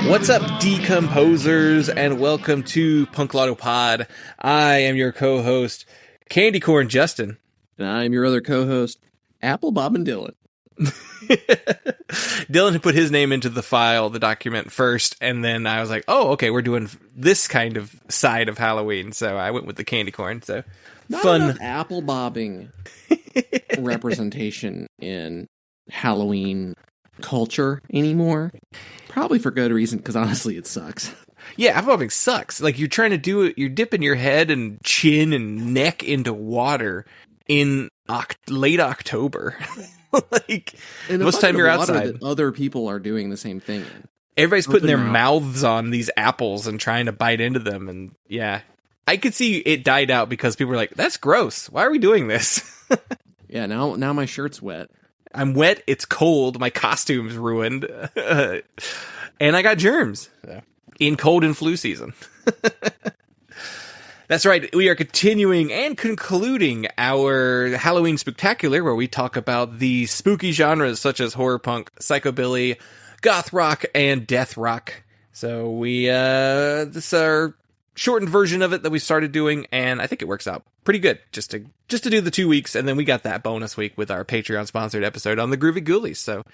What's up, decomposers, and welcome to Punk Lotto Pod. I am your co-host, Candy Corn Justin. And I'm your other co-host, Apple Bob and Dylan. Dylan had put his name into the file, the document first, and then I was like, oh, okay, we're doing this kind of side of Halloween, so I went with the candy corn, so Not fun. enough apple bobbing representation in Halloween culture anymore. Probably for good reason, because honestly, it sucks. Yeah, apple bobbing sucks. Like, you're trying to do it, you're dipping your head and chin and neck into water in late October. Like, and most time you're outside. That other people are doing the same thing in. Everybody's putting their mouths on these apples and trying to bite into them, and yeah. I could see it died out because people were like, that's gross. Why are we doing this? Yeah, now my shirt's wet. I'm wet, it's cold, my costume's ruined, and I got germs in cold and flu season. That's right, we are continuing and concluding our Halloween Spooktacular, where we talk about the spooky genres such as horror punk, psychobilly, goth rock, and death rock. So this is our shortened version of it that we started doing, and I think it works out pretty good just to do the 2 weeks, and then we got that bonus week with our Patreon sponsored episode on the Groovy Ghoulies. So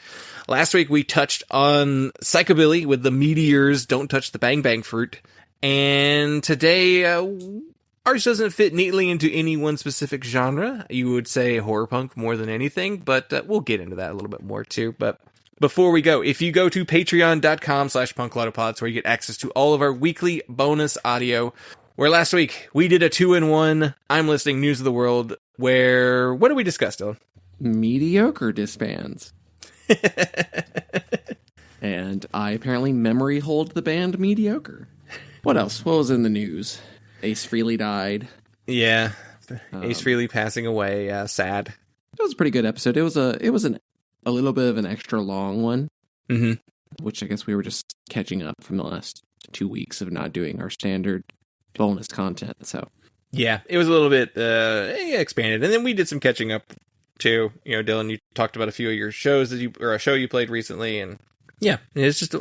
last week we touched on psychobilly with the Meteors Don't Touch the Bang Bang Fruit, and today ours doesn't fit neatly into any one specific genre. You would say horror punk more than anything, but we'll get into that a little bit more too. But before we go, if you go to patreon.com/punklottopods, where you get access to all of our weekly bonus audio, where last week we did a 2-in-1 I'm Listening News of the World, where, what did we discuss, Dylan? Mediocre disbands. And I apparently memory hold the band Mediocre. What else? What was in the news? Ace Frehley died. Yeah, Ace Frehley passing away, sad. It was a pretty good episode. It was a little bit of an extra long one, which I guess we were just catching up from the last 2 weeks of not doing our standard bonus content. So yeah, it was a little bit expanded, and then we did some catching up too. You know, Dylan, you talked about a few of your shows or a show you played recently, and yeah, it's just we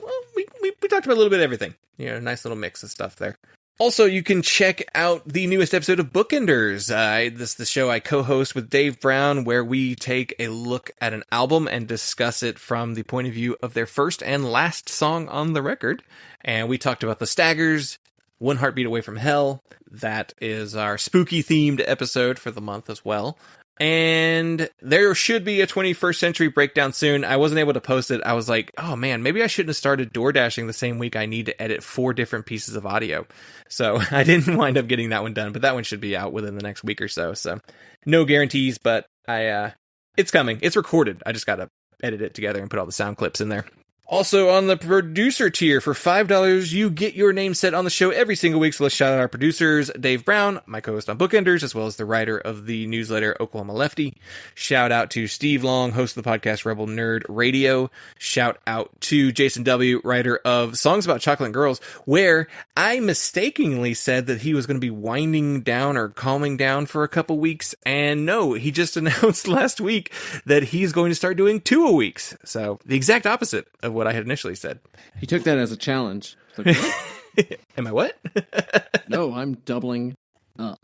talked about a little bit of everything. You know, nice little mix of stuff there. Also, you can check out the newest episode of Bookenders. This is the show I co-host with Dave Brown, where we take a look at an album and discuss it from the point of view of their first and last song on the record. And we talked about the Staggers, One Heartbeat Away from Hell. That is our spooky-themed episode for the month as well. And there should be a 21st Century breakdown soon. I wasn't able to post it. I was like, oh man, maybe I shouldn't have started door dashing the same week I need to edit 4 different pieces of audio. So I didn't wind up getting that one done, but that one should be out within the next week or so. So no guarantees, but it's coming. It's recorded. I just got to edit it together and put all the sound clips in there. Also, on the producer tier, for $5, you get your name set on the show every single week. So let's shout out our producers, Dave Brown, my co-host on Bookenders, as well as the writer of the newsletter Oklahoma Lefty. Shout out to Steve Long, host of the podcast Rebel Nerd Radio. Shout out to Jason W., writer of Songs About Chocolate Girls, where I mistakenly said that he was going to be winding down or calming down for a couple weeks. And no, he just announced last week that he's going to start doing 2 a week. So the exact opposite of what I had initially said. he took that as a challenge. Like, what? Am I what? No, I'm doubling up.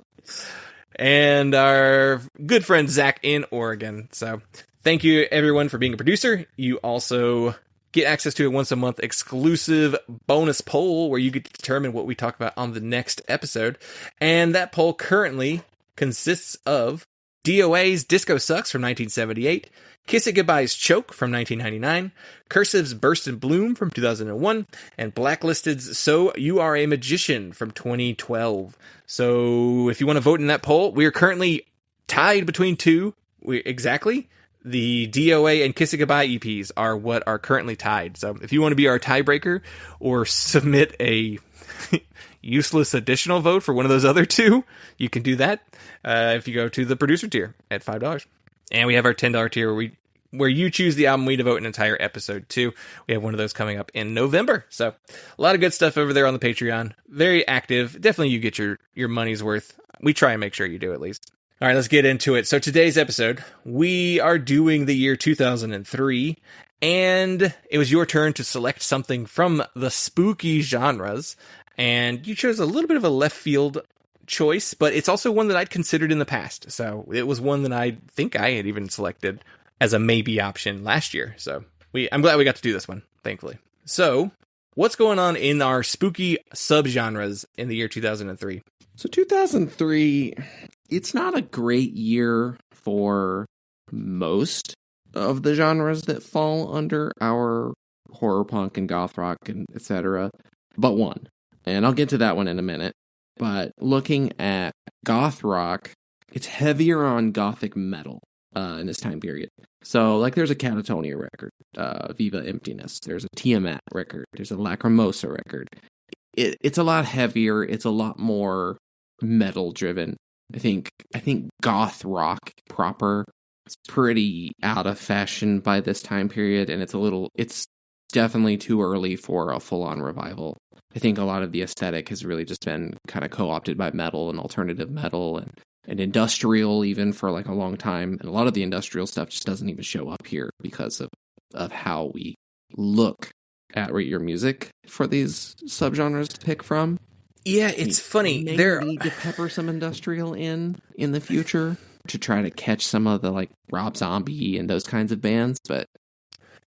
And our good friend Zach in Oregon. So thank you everyone for being a producer. You also get access to a once a month exclusive bonus poll where you get to determine what we talk about on the next episode. And that poll currently consists of DOA's Disco Sucks from 1978, Kiss It Goodbye's Choke from 1999, Cursive's Burst in Bloom from 2001, and Blacklisted's So You Are a Magician from 2012. So if you want to vote in that poll, we are currently tied between two. Exactly. The DOA and Kiss It Goodbye EPs are what are currently tied. So if you want to be our tiebreaker or submit a useless additional vote for one of those other two, you can do that if you go to the producer tier at $5. And we have our $10 tier where you choose the album we devote an entire episode to. We have one of those coming up in November. So a lot of good stuff over there on the Patreon. Very active. Definitely you get your money's worth. We try and make sure you do at least. All right, let's get into it. So today's episode, we are doing the year 2003. And it was your turn to select something from the spooky genres. And you chose a little bit of a left field choice, but it's also one that I'd considered in the past. So it was one that I think I had even selected as a maybe option last year. So I'm glad we got to do this one, thankfully. So what's going on in our spooky subgenres in the year 2003? So 2003, it's not a great year for most of the genres that fall under our horror punk and goth rock and etc. but one. And I'll get to that one in a minute. But looking at goth rock, it's heavier on gothic metal in this time period. So, like, there's a Catatonia record, Viva Emptiness. There's a Tiamat record. There's a Lacrimosa record. It's a lot heavier. It's a lot more metal-driven. I think goth rock proper is pretty out of fashion by this time period, and it's definitely too early for a full-on revival. I think a lot of the aesthetic has really just been kind of co-opted by metal and alternative metal and industrial even for like a long time. And a lot of the industrial stuff just doesn't even show up here because of how we look at your music for these subgenres to pick from. Yeah, it's funny. They need to pepper some industrial in the future to try to catch some of the like Rob Zombie and those kinds of bands, but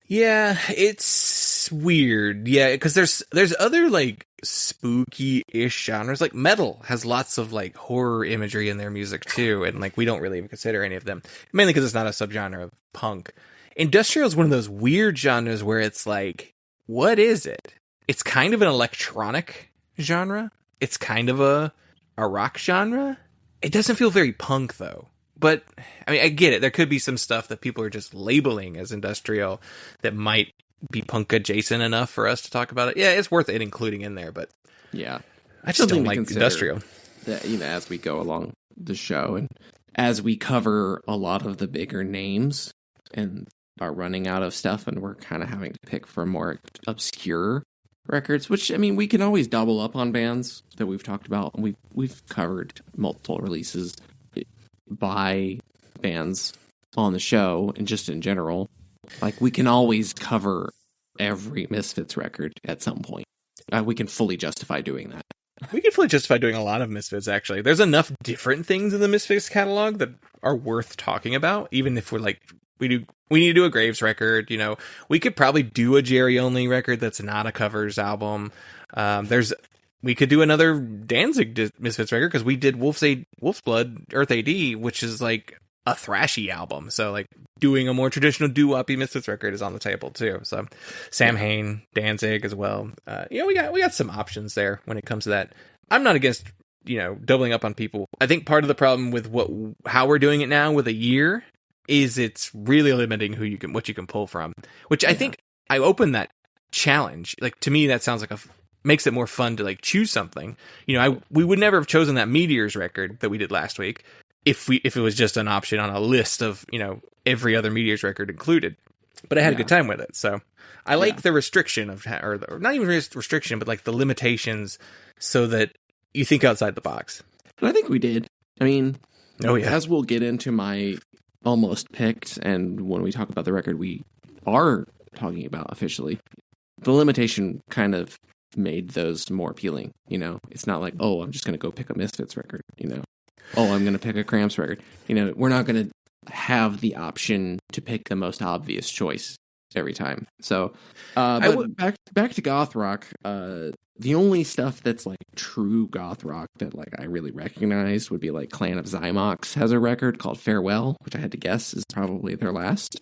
yeah, it's weird. Yeah, because there's other like spooky-ish genres. Like metal has lots of like horror imagery in their music too, and like we don't really even consider any of them, mainly because it's not a subgenre of punk. Industrial is one of those weird genres where it's like, what is it? It's kind of an electronic genre. It's kind of a rock genre. It doesn't feel very punk though. But, I mean, I get it. There could be some stuff that people are just labeling as industrial that might be punk adjacent enough for us to talk about it. Yeah, it's worth it including in there, but yeah, I just don't like industrial. That, as we go along the show and as we cover a lot of the bigger names and are running out of stuff and we're kind of having to pick for more obscure records, which, I mean, we can always double up on bands that we've talked about. We've covered multiple releases by bands on the show and just in general. Like, we can always cover every Misfits record at some point. We can fully justify doing that. We can fully justify doing a lot of Misfits, actually. There's enough different things in the Misfits catalog that are worth talking about, even if we're like, we need to do a Graves record, you know. We could probably do a Jerry only record that's not a covers album. We could do another Danzig Misfits record because we did Wolf's Blood, Earth AD, which is like a thrashy album. So like doing a more traditional doo-woppy Misfits record is on the table too. So Sam Hain, Danzig as well. We got some options there when it comes to that. I'm not against, doubling up on people. I think part of the problem with how we're doing it now with a year is it's really limiting what you can pull from. Which I think I opened that challenge. Like, to me, that sounds like makes it more fun to like choose something. We would never have chosen that Meteors record that we did last week if it was just an option on a list of, every other Meteors record included. But I had a good time with it. So I like the restriction or not even restriction, but like the limitations so that you think outside the box. But I think we did. I mean, as we'll get into my almost picked, and when we talk about the record we are talking about officially, the limitation kind of made those more appealing. It's not like, oh, I'm just going to go pick a Misfits record. Oh, I'm going to pick a Cramps record. We're not going to have the option to pick the most obvious choice every time. So, back to goth rock. The only stuff that's like true goth rock that like I really recognize would be like Clan of Zymox has a record called Farewell, which I had to guess is probably their last.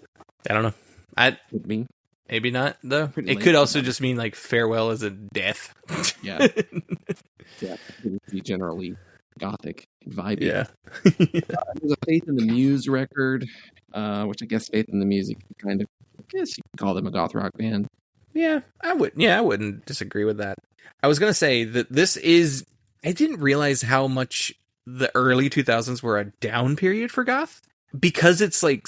I don't know. Maybe not, though. It could also just mean, like, farewell as a death. Yeah. Yeah. It would be generally gothic and vibey. Yeah. There's a Faith in the Muse record, which I guess Faith in the Music kind of, I guess you could call them a goth rock band. Yeah, I wouldn't disagree with that. I was going to say that I didn't realize how much the early 2000s were a down period for goth. Because it's like,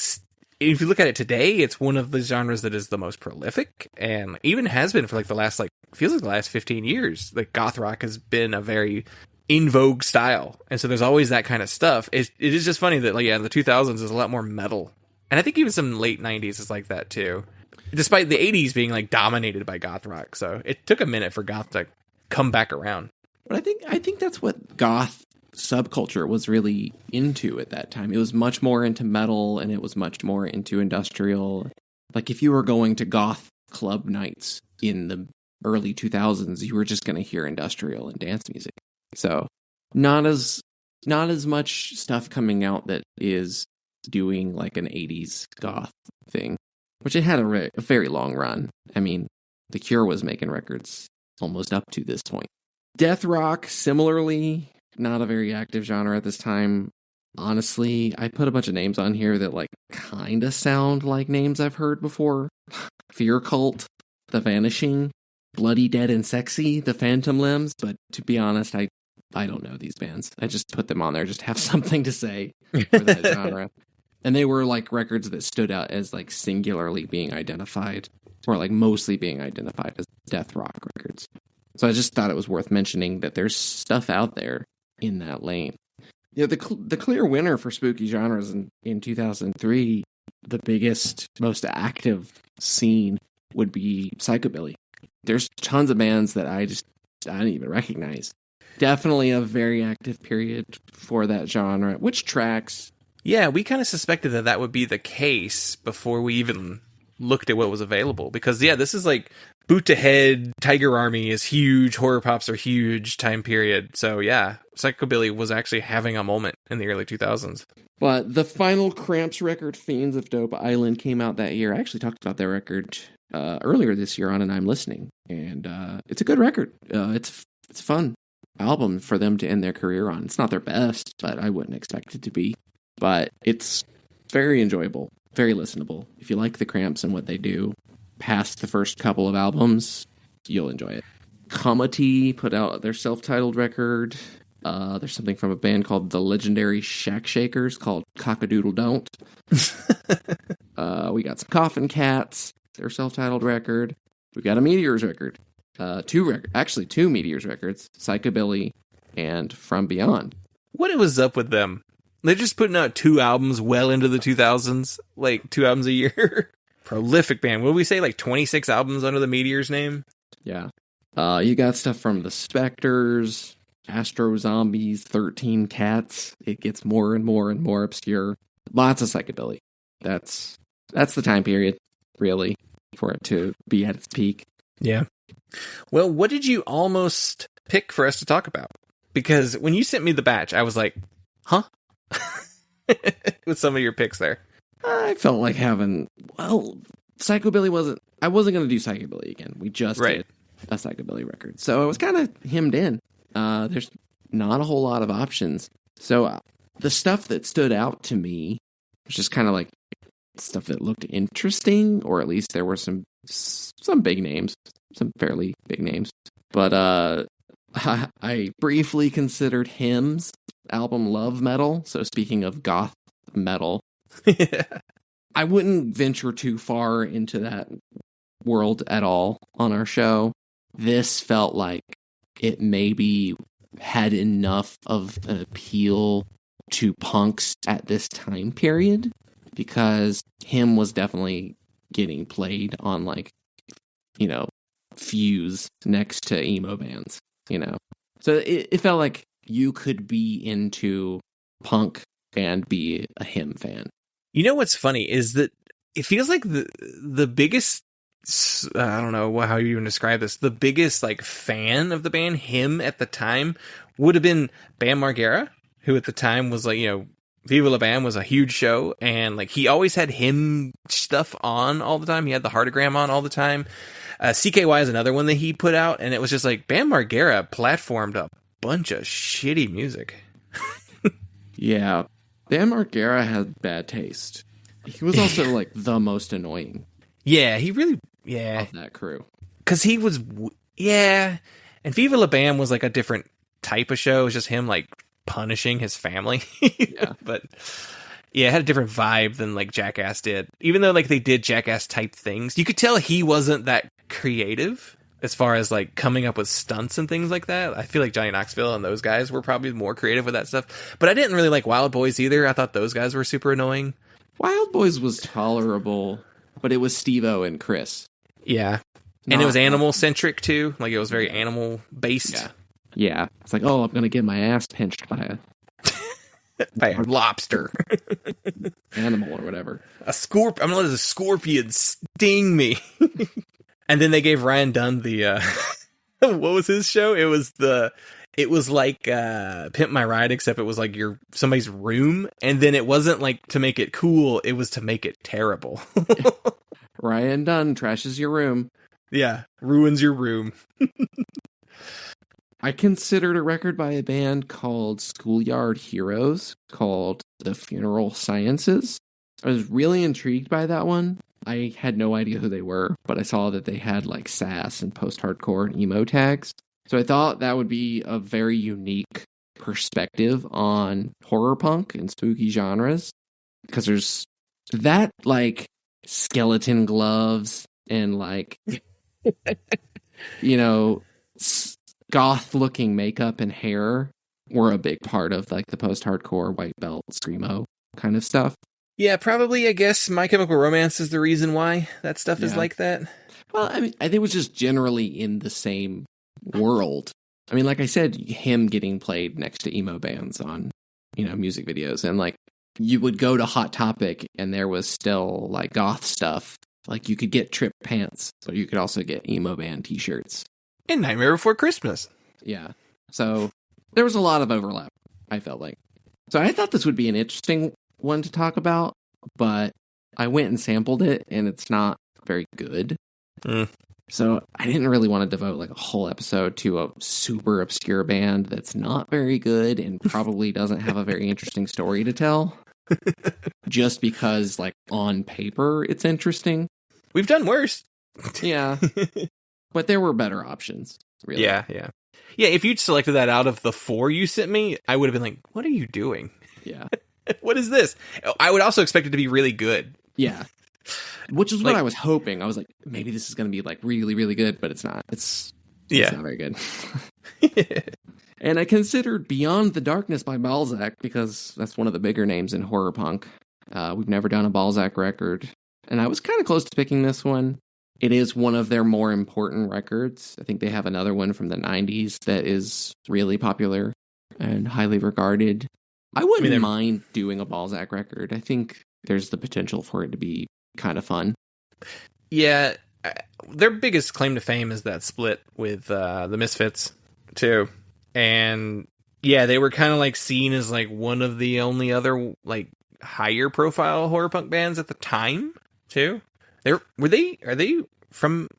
if you look at it today, it's one of the genres that is the most prolific, and even has been for like the last feels like the last 15 years. Like, goth rock has been a very in vogue style, and so there's always that kind of stuff. It is just funny that in the 2000s is a lot more metal, and I think even some late 90s is like that too. despite the 80s being like dominated by goth rock. So it took a minute for goth to come back around. But I think that's what goth subculture was really into at that time. It was much more into metal, and it was much more into industrial. Like if you were going to goth club nights in the early 2000s, you were just going to hear industrial and dance music. So not as much stuff coming out that is doing like an 80s goth thing, which it had a very long run. I mean, The Cure was making records almost up to this point. Death rock, similarly, not a very active genre at this time. Honestly, I put a bunch of names on here that like kind of sound like names I've heard before. Fear Cult, The Vanishing, Bloody Dead and Sexy, The Phantom Limbs. But to be honest, I don't know these bands. I just put them on there just to have something to say for that genre. And they were like records that stood out as like singularly being identified, or like mostly being identified as death rock records. So I just thought it was worth mentioning that there's stuff out there in that lane. Yeah, the clear winner for spooky genres in 2003, the biggest, most active scene would be psychobilly. There's tons of bands that I didn't even recognize. Definitely a very active period for that genre, which tracks. Yeah, we kind of suspected that would be the case before we even looked at what was available. Because, yeah, this is like boot to head, Tiger Army is huge, horror pops are huge time period. So, yeah, psychobilly was actually having a moment in the early 2000s. But the final Cramps record, Fiends of Dope Island, came out that year. I actually talked about that record earlier this year on And I'm Listening. And it's a good record. It's fun album for them to end their career on. It's not their best, but I wouldn't expect it to be. But it's very enjoyable, very listenable. If you like the Cramps and what they do, past the first couple of albums, you'll enjoy it. Comity put out their self-titled record. There's something from a band called the Legendary Shack Shakers called Cockadoodle Don't. We got some Coffin Cats, their self-titled record. We got a Meteors record. Two Meteors records, Psychobilly and From Beyond. What was up with them? They're just putting out 2 albums well into the 2000s, like 2 albums a year. Prolific band. What did we say, like 26 albums under the Meteors name? Yeah. You got stuff from the Spectres, Astro Zombies, 13 Cats. It gets more and more and more obscure. Lots of psychobilly. That's the time period, really, for it to be at its peak. Yeah. Well, what did you almost pick for us to talk about? Because when you sent me the batch, I was like, huh? With some of your picks there. I felt like psychobilly I wasn't going to do psychobilly again. We just did a psychobilly record. So I was kind of hemmed in. There's not a whole lot of options. So the stuff that stood out to me was just kind of like stuff that looked interesting, or at least there were some big names, some fairly big names. But I briefly considered Hymns album Love Metal. So speaking of goth metal, yeah. I wouldn't venture too far into that world at all on our show. This felt like it maybe had enough of an appeal to punks at this time period, because Him was definitely getting played on, like, you know, Fuse next to emo bands, you know. So it felt like you could be into punk and be a Him fan. You know what's funny is that it feels like the biggest, I don't know how you even describe this, the biggest like fan of the band, Him, at the time would have been Bam Margera, who at the time was like, you know, Viva La Bam was a huge show, and like he always had Him stuff on all the time. He had the Heartagram on all the time. CKY is another one that he put out, and it was just like Bam Margera platformed a bunch of shitty music. Yeah, Bam Margera had bad taste. He was also like the most annoying. Yeah, he really, of that crew. Because he was, and Viva La Bam was like a different type of show. It was just him like punishing his family. Yeah. But yeah, it had a different vibe than like Jackass did. Even though like they did Jackass type things, you could tell he wasn't that creative as far as like coming up with stunts and things like that. I feel like Johnny Knoxville and those guys were probably more creative with that stuff. But I didn't really like Wild Boys either. I thought those guys were super annoying. Wild Boys was tolerable. but it was Steve-O and Chris. Yeah. And it was animal-centric, too. Like, it was very animal-based. Yeah. It's like, oh, I'm going to get my ass pinched by a lobster. Animal or whatever. I'm going to let a scorpion sting me. And then they gave Ryan Dunn the, what was his show? It was like Pimp My Ride, except it was like somebody's room. And then it wasn't like to make it cool. It was to make it terrible. Ryan Dunn trashes your room. Yeah. Ruins your room. I considered a record by a band called Schoolyard Heroes called The Funeral Sciences. I was really intrigued by that one. I had no idea who they were, but I saw that they had like sass and post-hardcore and emo tags. So I thought that would be a very unique perspective on horror punk and spooky genres. Because there's that like skeleton gloves and like, goth-looking makeup and hair were a big part of like the post-hardcore white belt screamo kind of stuff. Yeah, probably. I guess My Chemical Romance is the reason why that stuff is like that. Well, I mean, I think it was just generally in the same world. I mean, like I said, him getting played next to emo bands on, music videos, and like you would go to Hot Topic and there was still like goth stuff. Like you could get Trip pants, but you could also get emo band t-shirts. And Nightmare Before Christmas. Yeah. So there was a lot of overlap, I felt like. So I thought this would be an interesting one to talk about, but I went and sampled it, and it's not very good. So I didn't really want to devote like a whole episode to a super obscure band that's not very good and probably doesn't have a very interesting story to tell. Just because, like, on paper, it's interesting. We've done worse. Yeah. But there were better options, really. Yeah. Yeah, if you'd selected that out of the 4 you sent me, I would have been like, what are you doing? Yeah. What is this? I would also expect it to be really good. Yeah. Which is what I was hoping. I was like, maybe this is going to be like really, really good, but it's not. It's not very good. And I considered Beyond the Darkness by Balzac because that's one of the bigger names in horror punk. We've never done a Balzac record. And I was kind of close to picking this one. It is one of their more important records. I think they have another one from the 90s that is really popular and highly regarded. I wouldn't mind doing a Balzac record. I think there's the potential for it to be kind of fun. Yeah, their biggest claim to fame is that split with the Misfits, too. And yeah, they were kind of like seen as like one of the only other like higher profile horror punk bands at the time, too. Are they from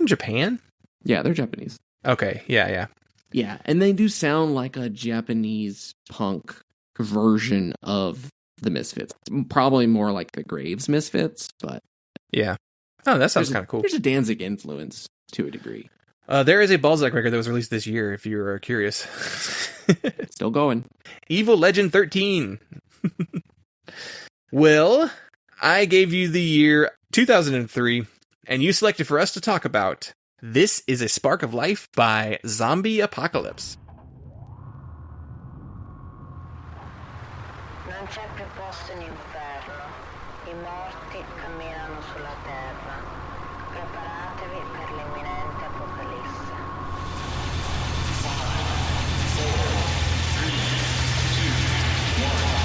Japan? Yeah, they're Japanese. Okay, yeah. Yeah, and they do sound like a Japanese punk version of the Misfits. Probably more like the Graves Misfits, but yeah. Oh, that sounds kind of cool. There's a Danzig influence to a degree. There is a Balzac record that was released this year, if you're curious. Still going. Evil Legend 13. Well, I gave you the year 2003, and you selected for us to talk about This Is a Spark of Life by Zombie Apocalypse. Non c'è più posto in inferno. I morti camminano sulla terra. Preparatevi per l'imminente apocalisse. 5, 4, 3, 2, 1.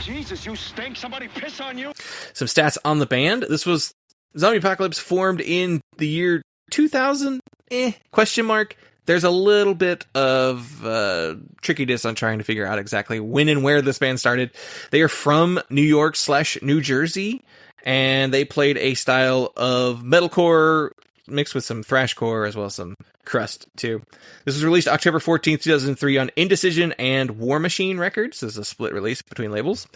Jesus, you stink! Somebody piss on you! Some stats on the band. This was Zombie Apocalypse formed in the year 2000? Question mark. There's a little bit of trickiness on trying to figure out exactly when and where this band started. They are from New York / New Jersey, and they played a style of metalcore mixed with some thrashcore as well as some crust too. This was released October 14th, 2003 on Indecision and War Machine Records. This is a split release between labels.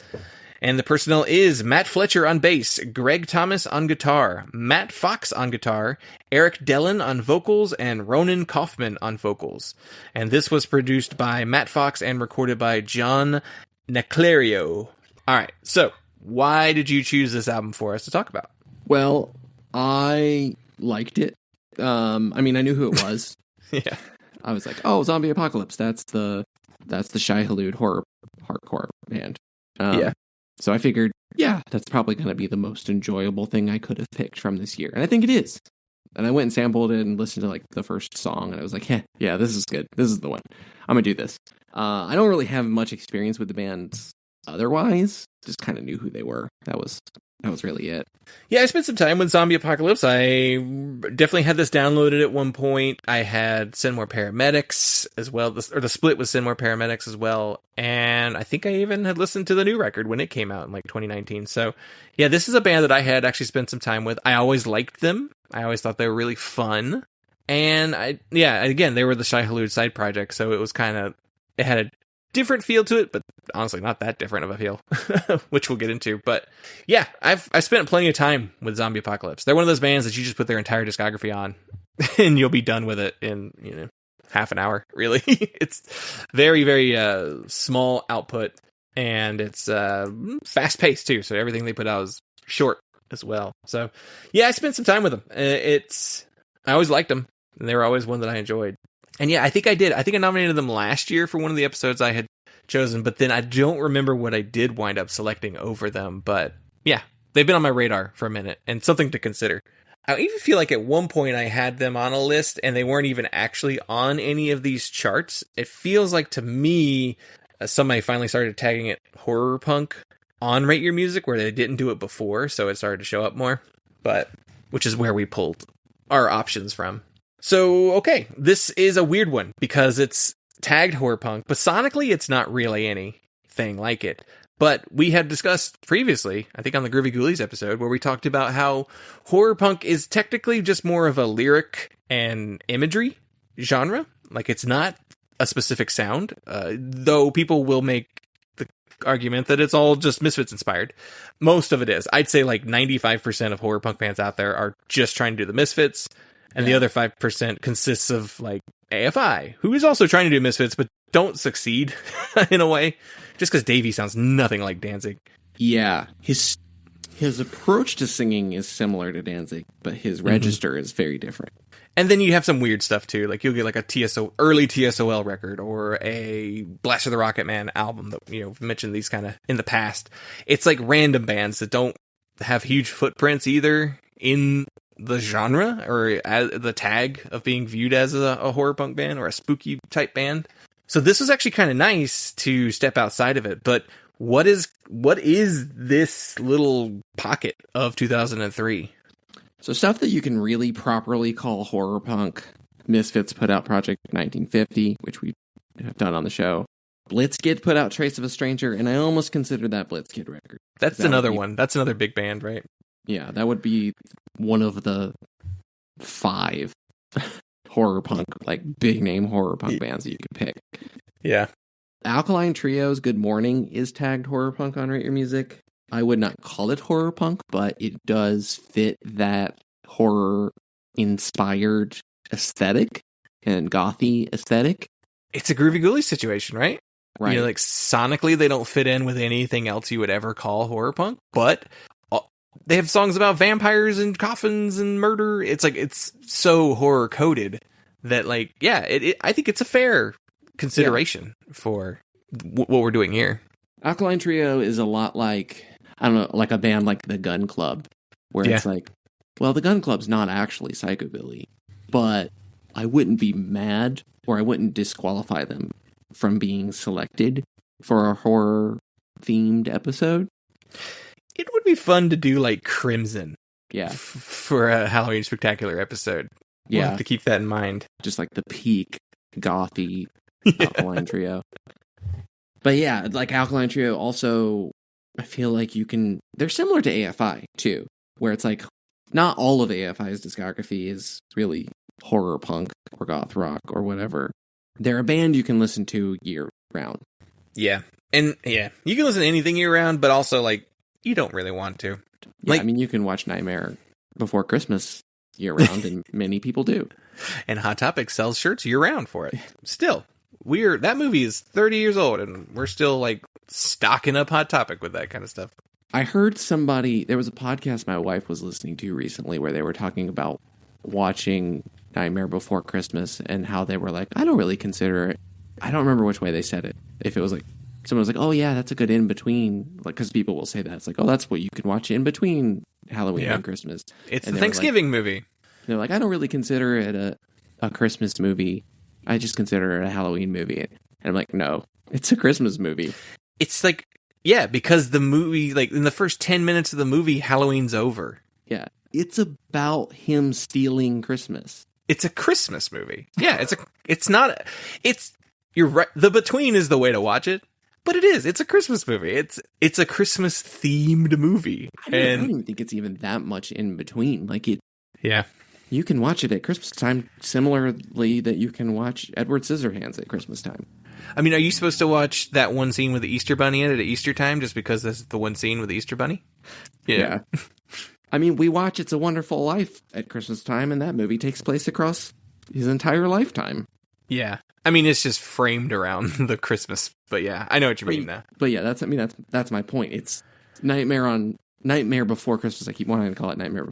And the personnel is Matt Fletcher on bass, Greg Thomas on guitar, Matt Fox on guitar, Eric Dellin on vocals, and Ronan Kaufman on vocals. And this was produced by Matt Fox and recorded by John Neclario. All right, so why did you choose this album for us to talk about? Well, I liked it. I mean, I knew who it was. Yeah. I was like, oh, Zombie Apocalypse. That's the Shai Hulud horror hardcore band. Yeah. So I figured, yeah, that's probably going to be the most enjoyable thing I could have picked from this year. And I think it is. And I went and sampled it and listened to like the first song. And I was like, yeah, this is good. This is the one. I'm going to do this. I don't really have much experience with the bands otherwise. Just kind of knew who they were. That was really it. Yeah, I spent some time with Zombie Apocalypse. I definitely had this downloaded at one point. I had Send More Paramedics as well, or the split with Send More Paramedics as well. And I think I even had listened to the new record when it came out in like 2019. So yeah, this is a band that I had actually spent some time with. I always liked them. I always thought they were really fun. And again, they were the Shai Hulud side project. So it was it had a different feel to it, but honestly not that different of a feel, which we'll get into. But yeah, I spent plenty of time with Zombie Apocalypse. They're one of those bands that you just put their entire discography on and you'll be done with it in half an hour, really. It's very, very small output, and it's fast paced too, so everything they put out is short as well. So yeah, I spent some time with them. I always liked them, and they were always one that I enjoyed. And yeah, I think I did. I think I nominated them last year for one of the episodes I had chosen, but then I don't remember what I did wind up selecting over them. But yeah, they've been on my radar for a minute and something to consider. I even feel like at one point I had them on a list and they weren't even actually on any of these charts. It feels like to me, somebody finally started tagging it horror punk on Rate Your Music where they didn't do it before, so it started to show up more. But which is where we pulled our options from. So, okay, this is a weird one because it's tagged horror punk, but sonically it's not really anything like it. But we had discussed previously, I think on the Groovy Ghoulies episode, where we talked about how horror punk is technically just more of a lyric and imagery genre. Like, it's not a specific sound, though people will make the argument that it's all just Misfits inspired. Most of it is. I'd say like 95% of horror punk bands out there are just trying to do the Misfits. And the other 5% consists of, like, AFI, who is also trying to do Misfits, but don't succeed in a way, just because Davey sounds nothing like Danzig. Yeah, his approach to singing is similar to Danzig, but his register is very different. And then you have some weird stuff, too. Like, you'll get, like, early TSOL record, or a Blast of the Rocket Man album that, we've mentioned these kind of in the past. It's, like, random bands that don't have huge footprints either in the genre or as the tag of being viewed as a horror punk band or a spooky type band. So this was actually kind of nice to step outside of it. But what is this little pocket of 2003? So stuff that you can really properly call horror punk. Misfits put out Project 1950, which we have done on the show. Blitzkid put out Trace of a Stranger, and I almost consider that Blitzkid record. That's another one. That's another big band, right? Yeah, that would be one of the 5 horror punk, like big name horror punk bands that you could pick. Yeah. Alkaline Trio's Good Morning is tagged horror punk on Rate Your Music. I would not call it horror punk, but it does fit that horror inspired aesthetic and gothy aesthetic. It's a Groovy Ghoulies situation, right? Right. Like sonically they don't fit in with anything else you would ever call horror punk, but they have songs about vampires and coffins and murder. It's like, it's so horror coded that, like, yeah, I think it's a fair consideration for what we're doing here. Alkaline Trio is a lot like, I don't know, like a band like the Gun Club, where it's like, well, the Gun Club's not actually psychobilly, but I wouldn't be mad or I wouldn't disqualify them from being selected for a horror themed episode. It would be fun to do like Crimson, yeah, for a Halloween Spooktacular episode. We'll have to keep that in mind. Just like the peak gothy Alkaline Trio. But yeah, like Alkaline Trio also, I feel like they're similar to AFI too, where it's like not all of AFI's discography is really horror punk or goth rock or whatever. They're a band you can listen to year round. Yeah, and yeah, you can listen to anything year round, but also like, you don't really want to. Yeah, like, I mean, you can watch Nightmare Before Christmas year round, and many people do. And Hot Topic sells shirts year round for it. Still, that movie is 30 years old, and we're still like stocking up Hot Topic with that kind of stuff. I heard there was a podcast my wife was listening to recently where they were talking about watching Nightmare Before Christmas and how they were like, I don't really consider it. I don't remember which way they said it. If it was like, someone was like, oh yeah, that's a good in-between. Like, because people will say that. It's like, oh, that's what you can watch in between Halloween and Christmas. It's the Thanksgiving movie. They're like, I don't really consider it a Christmas movie. I just consider it a Halloween movie. And I'm like, no, it's a Christmas movie. It's like, yeah, because the movie, like in the first 10 minutes of the movie, Halloween's over. Yeah. It's about him stealing Christmas. It's a Christmas movie. Yeah, you're right. The Between is the way to watch it, but it's a Christmas movie. It's a Christmas themed movie. I don't even think it's even that much in between. Like yeah. You can watch it at Christmas time similarly that you can watch Edward Scissorhands at Christmas time. I mean, are you supposed to watch that one scene with the Easter Bunny in it at Easter time just because that's the one scene with the Easter Bunny? Yeah. I mean, we watch It's a Wonderful Life at Christmas time, and that movie takes place across his entire lifetime. Yeah. I mean, it's just framed around the Christmas, but yeah, I know what you mean now. But yeah, that's my point. It's Nightmare Before Christmas. I keep wanting to call it Nightmare.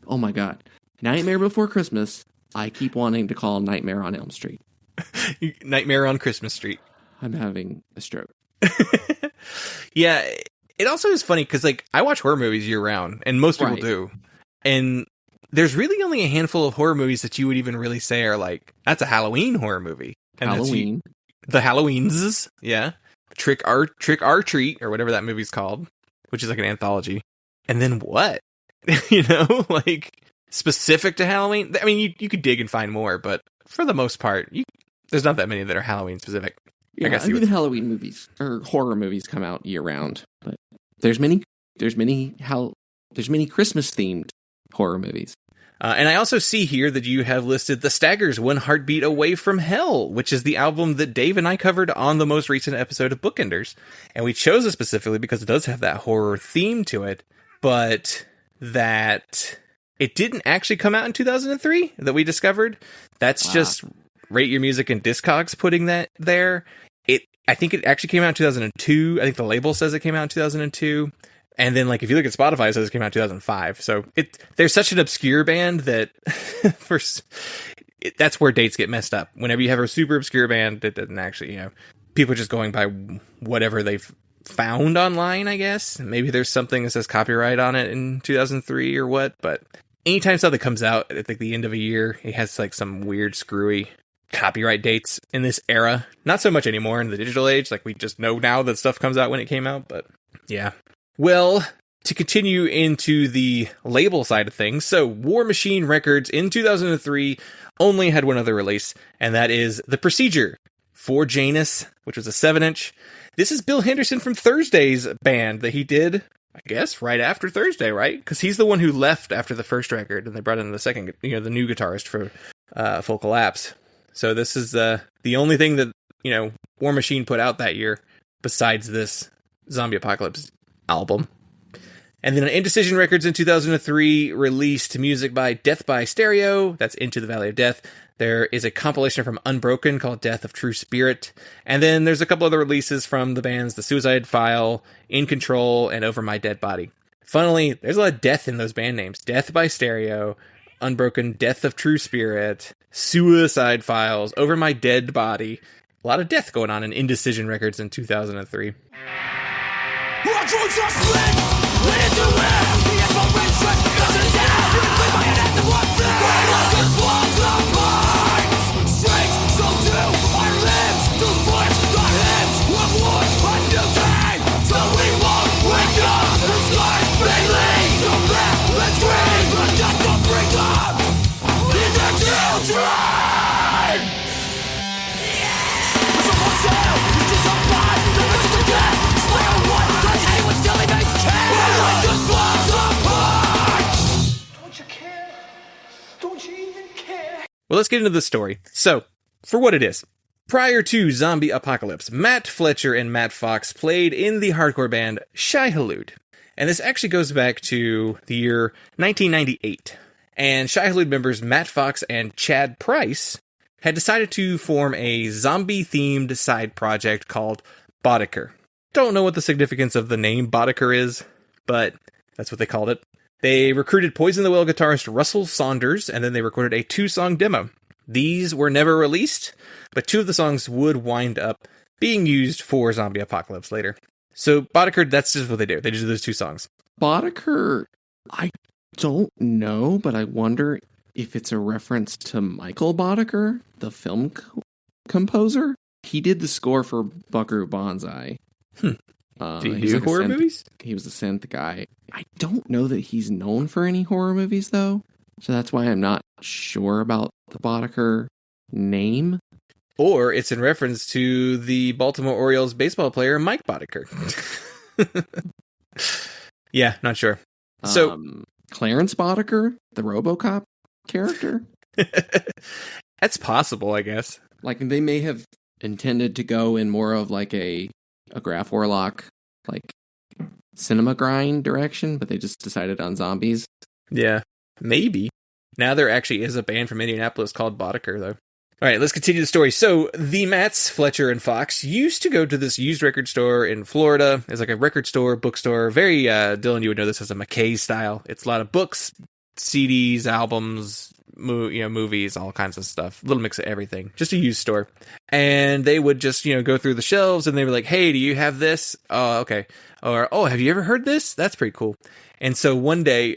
Oh my God. Nightmare Before Christmas. I keep wanting to call Nightmare on Elm Street. Nightmare on Christmas Street. I'm having a stroke. Yeah. It also is funny because, like, I watch horror movies year round, and most people do. And there's really only a handful of horror movies that you would even really say are like, that's a Halloween horror movie. And Halloween. The Halloweens. Yeah. Trick or Treat, or whatever that movie's called, which is like an anthology. And then what? Like, specific to Halloween? I mean, you could dig and find more, but for the most part, there's not that many that are Halloween specific. Yeah, I mean, Halloween movies or horror movies come out year round, but there's many Christmas themed horror movies. And I also see here that you have listed The Staggers, One Heartbeat Away from Hell, which is the album that Dave and I covered on the most recent episode of Bookenders. And we chose it specifically because it does have that horror theme to it, but that it didn't actually come out in 2003 that we discovered. That's just Rate Your Music and Discogs putting that there. I think it actually came out in 2002. I think the label says it came out in 2002. And then, like, if you look at Spotify, it says it came out in 2005. So they're such an obscure band that that's where dates get messed up. Whenever you have a super obscure band that doesn't actually, people are just going by whatever they've found online, I guess. Maybe there's something that says copyright on it in 2003 or what. But anytime something comes out at like the end of a year, it has like some weird screwy copyright dates in this era. Not so much anymore in the digital age. Like, we just know now that stuff comes out when it came out. But yeah. Well, to continue into the label side of things, so War Machine Records in 2003 only had one other release, and that is The Procedure for Janus, which was a 7-inch. This is Bill Henderson from Thursday's band that he did, I guess, right after Thursday, right? Because he's the one who left after the first record, and they brought in the second, the new guitarist for Full Collapse. So this is the only thing that, War Machine put out that year, besides this Zombie Apocalypse album. And then Indecision Records in 2003 released music by Death by Stereo. That's Into the Valley of Death. There is a compilation from Unbroken called Death of True Spirit. And then there's a couple other releases from the bands The Suicide File, In Control, and Over My Dead Body. Funnily, there's a lot of death in those band names. Death by Stereo, Unbroken, Death of True Spirit, Suicide Files, Over My Dead Body. A lot of death going on in Indecision Records in 2003. Well, let's get into the story. So, for what it is. Prior to Zombie Apocalypse, Matt Fletcher and Matt Fox played in the hardcore band Shai Hulud. And this actually goes back to the year 1998. And Shai Hulud members Matt Fox and Chad Price had decided to form a zombie-themed side project called Boddicker. Don't know what the significance of the name Boddicker is, but that's what they called it. They recruited Poison the Well guitarist Russell Saunders, and then they recorded a 2-song demo. These were never released, but 2 of the songs would wind up being used for Zombie Apocalypse later. So Boddicker, that's just what they do. They just do those 2 songs. Boddicker, I don't know, but I wonder if it's a reference to Michael Boddicker, the film composer. He did the score for Buckaroo Banzai. Did he do horror movies? He was a synth guy. I don't know that he's known for any horror movies, though. So that's why I'm not sure about the Boddicker name. Or it's in reference to the Baltimore Orioles baseball player Mike Boddicker. Yeah, not sure. So Clarence Boddicker, the RoboCop character? That's possible, I guess. Like, they may have intended to go in more of like a Graph Warlock, like, cinema grind direction, but they just decided on zombies. Yeah, maybe. Now there actually is a band from Indianapolis called Boddicker, though. All right, let's continue the story. So the Matts, Fletcher, and Fox used to go to this used record store in Florida. It's like a record store, bookstore. Very, Dylan, you would know this as a McKay style. It's a lot of books, CDs, albums, movies, all kinds of stuff. A little mix of everything. Just a used store. And they would just, go through the shelves, and they were like, hey, do you have this? Oh, okay. Or, oh, have you ever heard this? That's pretty cool. And so one day,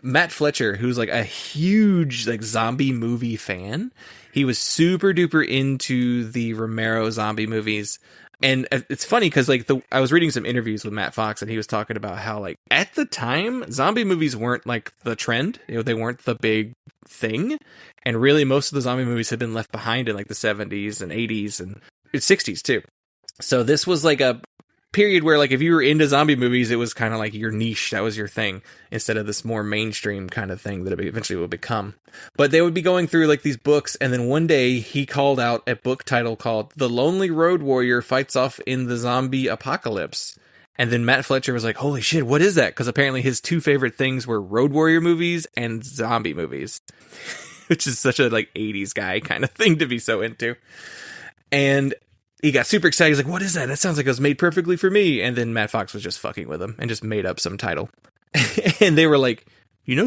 Matt Fletcher, who's like a huge like zombie movie fan, he was super duper into the Romero zombie movies. And it's funny because like I was reading some interviews with Matt Fox, and he was talking about how like at the time zombie movies weren't like the trend, they weren't the big thing, and really most of the zombie movies had been left behind in like the 70s and 80s and 60s too. So this was like a period where like if you were into zombie movies, it was kind of like your niche, that was your thing, instead of this more mainstream kind of thing that it eventually would become. But they would be going through like these books, and then one day he called out a book title called The Lonely Road Warrior Fights Off in the Zombie Apocalypse. And then Matt Fletcher was like, holy shit, what is that? Because apparently his 2 favorite things were Road Warrior movies and zombie movies, which is such a like 80s guy kind of thing to be so into. And he got super excited. He's like, what is that? That sounds like it was made perfectly for me. And then Matt Fox was just fucking with him and just made up some title. And they were like,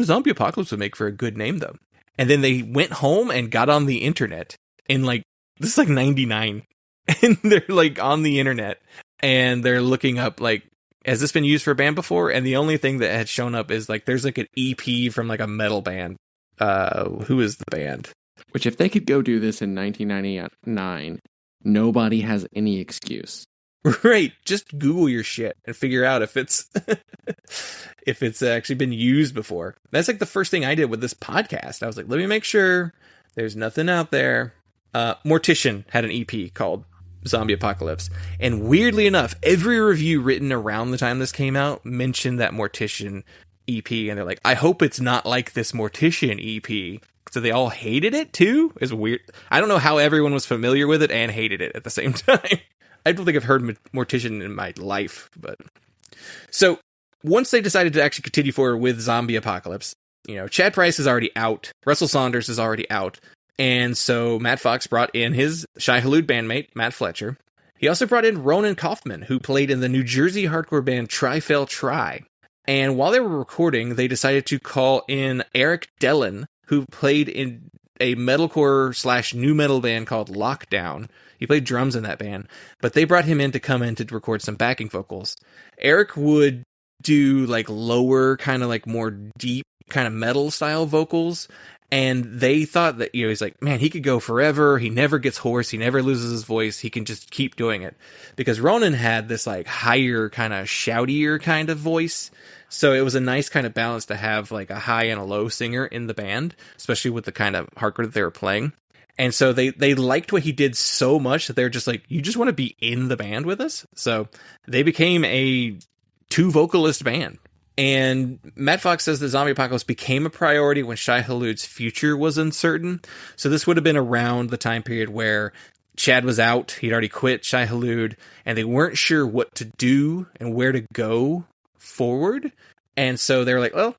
Zombie Apocalypse would make for a good name, though. And then they went home and got on the internet in like, this is like 99. And they're like on the internet and they're looking up like, has this been used for a band before? And the only thing that had shown up is like, there's like an EP from like a metal band. Who is the band? Which if they could go do this in 1999... nobody has any excuse. Right. Just Google your shit and figure out if it's if it's actually been used before. That's like the first thing I did with this podcast. I was like, let me make sure there's nothing out there. Mortician had an EP called Zombie Apocalypse. And weirdly enough, every review written around the time this came out mentioned that Mortician EP. And they're like, I hope it's not like this Mortician EP. So they all hated it too? It's weird. I don't know how everyone was familiar with it and hated it at the same time. I don't think I've heard Mortician in my life. But so once they decided to actually continue forward with Zombie Apocalypse, Chad Price is already out. Russell Saunders is already out. And so Matt Fox brought in his Shai Hulud bandmate, Matt Fletcher. He also brought in Ronan Kaufman, who played in the New Jersey hardcore band Try Fail Try. And while they were recording, they decided to call in Eric Dellen, who played in a metalcore / nu metal band called Lockdown. He played drums in that band, but they brought him in to come in to record some backing vocals. Eric would do like lower, kind of like more deep kind of metal style vocals. And they thought that, he's like, man, he could go forever. He never gets hoarse. He never loses his voice. He can just keep doing it. Because Ronan had this like higher, kind of shoutier kind of voice. So it was a nice kind of balance to have like a high and a low singer in the band, especially with the kind of hardcore that they were playing. And so they liked what he did so much that they're just like, you just want to be in the band with us? So they became a 2-vocalist band. And Matt Fox says the Zombie Apocalypse became a priority when Shai Hulud's future was uncertain. So this would have been around the time period where Chad was out. He'd already quit Shai Hulud, and they weren't sure what to do and where to go forward. And so they were like, well,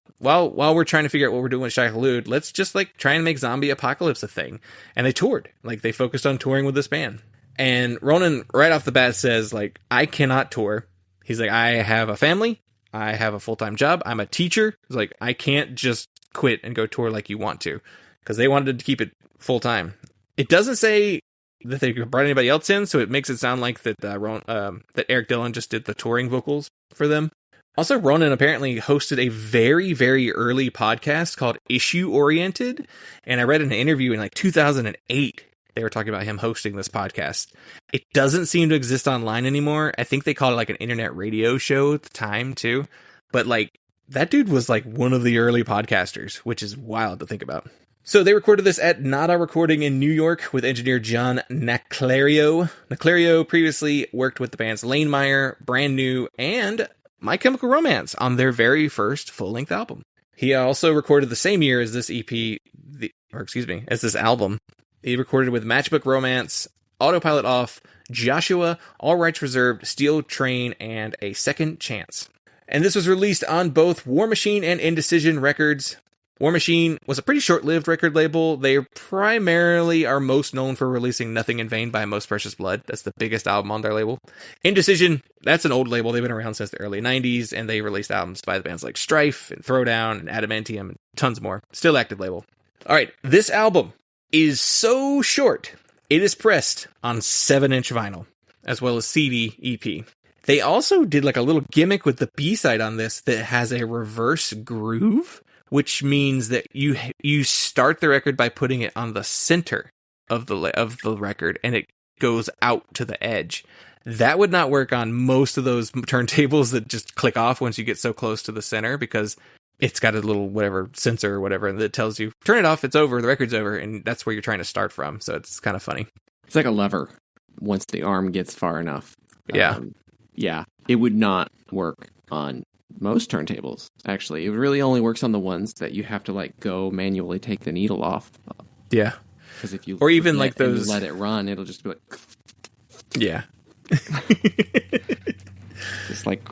while we're trying to figure out what we're doing with Shai Hulud, let's just like try and make zombie apocalypse a thing. And they toured. Like they focused on touring with this band. And Ronan right off the bat says like, I cannot tour. He's like, I have a family. I have a full-time job. I'm a teacher. He's like, I can't just quit and go tour like you want to. Because they wanted to keep it full-time. It doesn't say that they brought anybody else in, so it makes it sound like that that Eric Dillon just did the touring vocals for them. Also, Ronan apparently hosted a very, very early podcast called Issue Oriented, and I read an interview in like 2008. They were talking about him hosting this podcast. It doesn't seem to exist online anymore. I think they called it like an internet radio show at the time too. But like that dude was like one of the early podcasters, which is wild to think about. So they recorded this at Nada Recording in New York with engineer John Naclerio. Naclerio previously worked with the bands Lane Meyer, Brand New, and My Chemical Romance on their very first full-length album. He also recorded the same year as this as this album. He recorded with Matchbook Romance, Autopilot Off, Joshua, All Rights Reserved, Steel Train, and A Second Chance. And this was released on both War Machine and Indecision Records. War Machine was a pretty short-lived record label. They primarily are most known for releasing Nothing in Vain by Most Precious Blood. That's the biggest album on their label. Indecision, that's an old label. They've been around since the early 90s, and they released albums by the bands like Strife, and Throwdown, and Adamantium, and tons more. Still active label. All right, this album is so short, it is pressed on 7-inch vinyl, as well as CD EP. They also did like a little gimmick with the B-side on this that has a reverse groove, which means that you start the record by putting it on the center of the record, and it goes out to the edge. That would not work on most of those turntables that just click off once you get so close to the center, because it's got a little whatever sensor or whatever that tells you, turn it off, it's over, the record's over, and that's where you're trying to start from. So it's kind of funny. It's like a lever once the arm gets far enough. Yeah. Yeah, it would not work on most turntables, actually. It really only works on the ones that you have to like go manually take the needle off. Yeah. Because if you or even like those let it run, it'll just be like yeah. Just like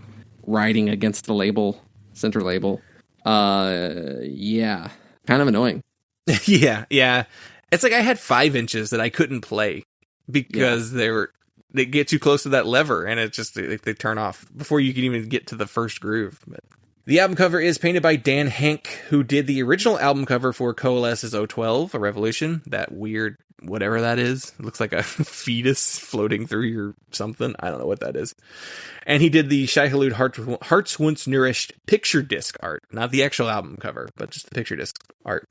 riding against the label, center label. Yeah. Kind of annoying. Yeah. It's like I had 5 inches that I couldn't play because they get too close to that lever, and it just they turn off before you can even get to the first groove. But the album cover is painted by Dan Henk, who did the original album cover for Coalesce's 012, A Revolution. That weird whatever that is. It looks like a fetus floating through your something. I don't know what that is. And he did the Shai Hulud Hearts Once Nourished picture disc art. Not the actual album cover, but just the picture disc art.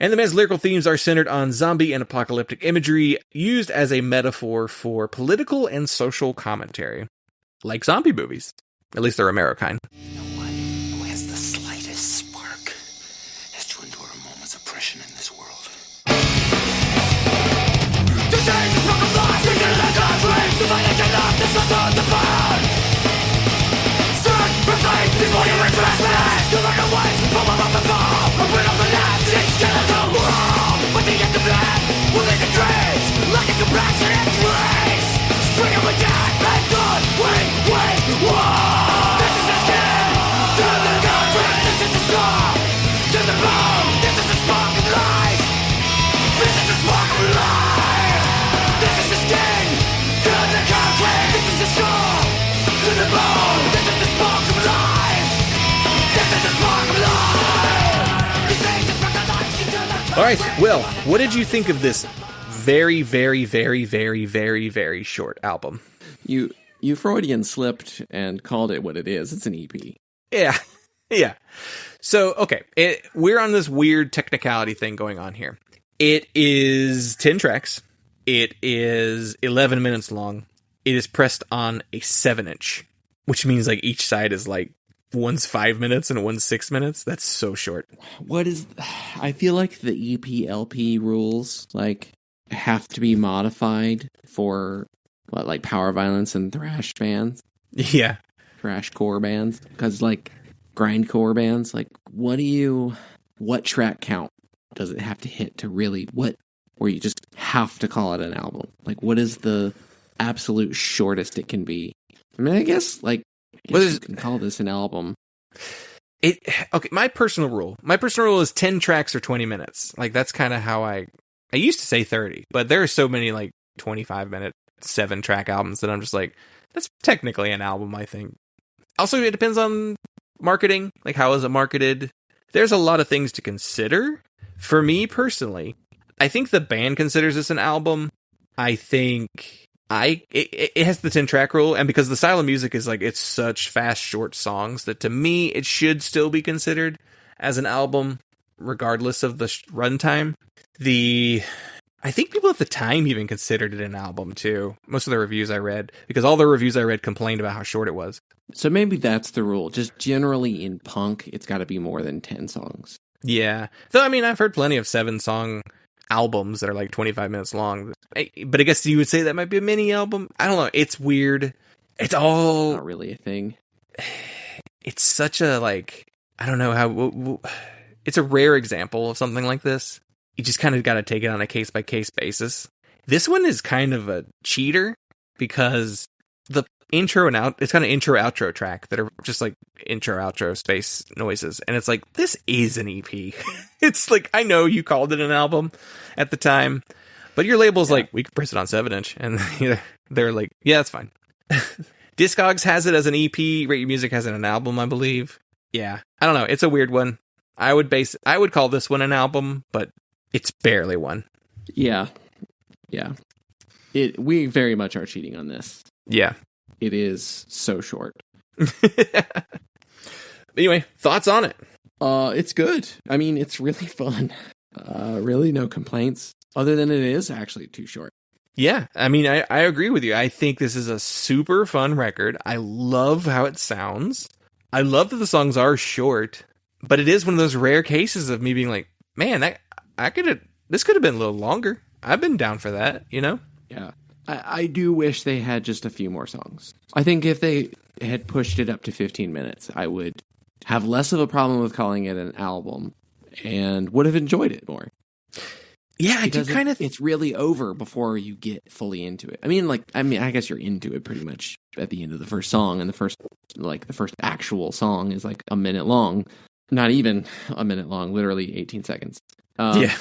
And the band's lyrical themes are centered on zombie and apocalyptic imagery used as a metaphor for political and social commentary. Like zombie movies. At least the Romero kind. No one who has the slightest spark has to endure a moment's oppression in this world. All right, Will, what did you think of this very, very, very, very, very, very short album? You Freudian slipped and called it what it is. It's an EP. Yeah. So, okay, we're on this weird technicality thing going on here. It is 10 tracks. It is 11 minutes long. It is pressed on a 7-inch, which means like each side is like one's 5 minutes and one's 6 minutes. That's so short. I feel like the EP LP rules like have to be modified for like power violence and thrash bands. Yeah. Thrashcore bands. Because like grindcore bands, like what track count does it have to hit to really where you just have to call it an album? Like what is the absolute shortest it can be? I mean, I guess you can call this an album. Okay, my personal rule is 10 tracks or 20 minutes. Like, that's kind of how I used to say 30, but there are so many like 25-minute 7-track albums that I'm just like, that's technically an album, I think. Also, it depends on marketing. Like, how is it marketed? There's a lot of things to consider. For me personally, I think the band considers this an album. I think it has the 10-track rule, and because the style of music is like, it's such fast, short songs that to me, it should still be considered as an album, regardless of the runtime. I think people at the time even considered it an album too. Most of the reviews I read, because all the reviews I read complained about how short it was. So maybe that's the rule. Just generally in punk, it's got to be more than 10 songs. Yeah. Though, I mean, I've heard plenty of 7-song albums that are like 25 minutes long. But I guess you would say that might be a mini album. I don't know. It's weird. It's all... Not really a thing. It's such a, like... I don't know how... It's a rare example of something like this. You just kind of got to take it on a case-by-case basis. This one is kind of a cheater because the intro and out, it's kind of intro-outro track that are just like intro-outro space noises. And it's like, this is an EP. It's like, I know you called it an album at the time, but your label's like, we could press it on 7-inch. And they're like, yeah, that's fine. Discogs has it as an EP. Rate Your Music has it as an album, I believe. Yeah, I don't know. It's a weird one. I would call this one an album, but it's barely one. Yeah. Yeah. We very much are cheating on this. Yeah. It is so short. Anyway, thoughts on it? It's good. I mean, it's really fun. Really no complaints, other than it is actually too short. Yeah, I mean, I agree with you. I think this is a super fun record. I love how it sounds. I love that the songs are short, but it is one of those rare cases of me being like, man, this could have been a little longer. I've been down for that, you know? Yeah. I do wish they had just a few more songs. I think if they had pushed it up to 15 minutes, I would have less of a problem with calling it an album and would have enjoyed it more. Yeah, I do kind of... It's really over before you get fully into it. I guess you're into it pretty much at the end of the first song, and the first actual song is like a minute long. Not even a minute long, literally 18 seconds. Yeah.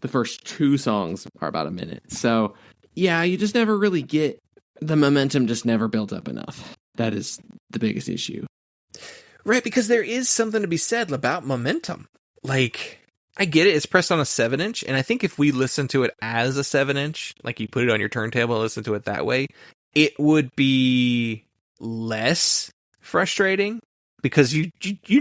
The first 2 songs are about a minute. So, yeah, you just never really get... The momentum just never built up enough. That is the biggest issue. Right, because there is something to be said about momentum. Like, I get it, it's pressed on a 7-inch, and I think if we listen to it as a 7-inch, like you put it on your turntable and listen to it that way, it would be less frustrating, because you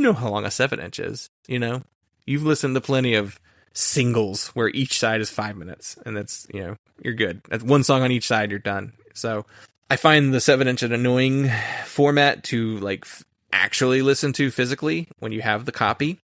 know how long a 7-inch is, you know? You've listened to plenty of singles where each side is 5 minutes, and that's, you know, you're good. That's one song on each side, you're done. So I find the 7-inch an annoying format to like actually listen to physically when you have the copy,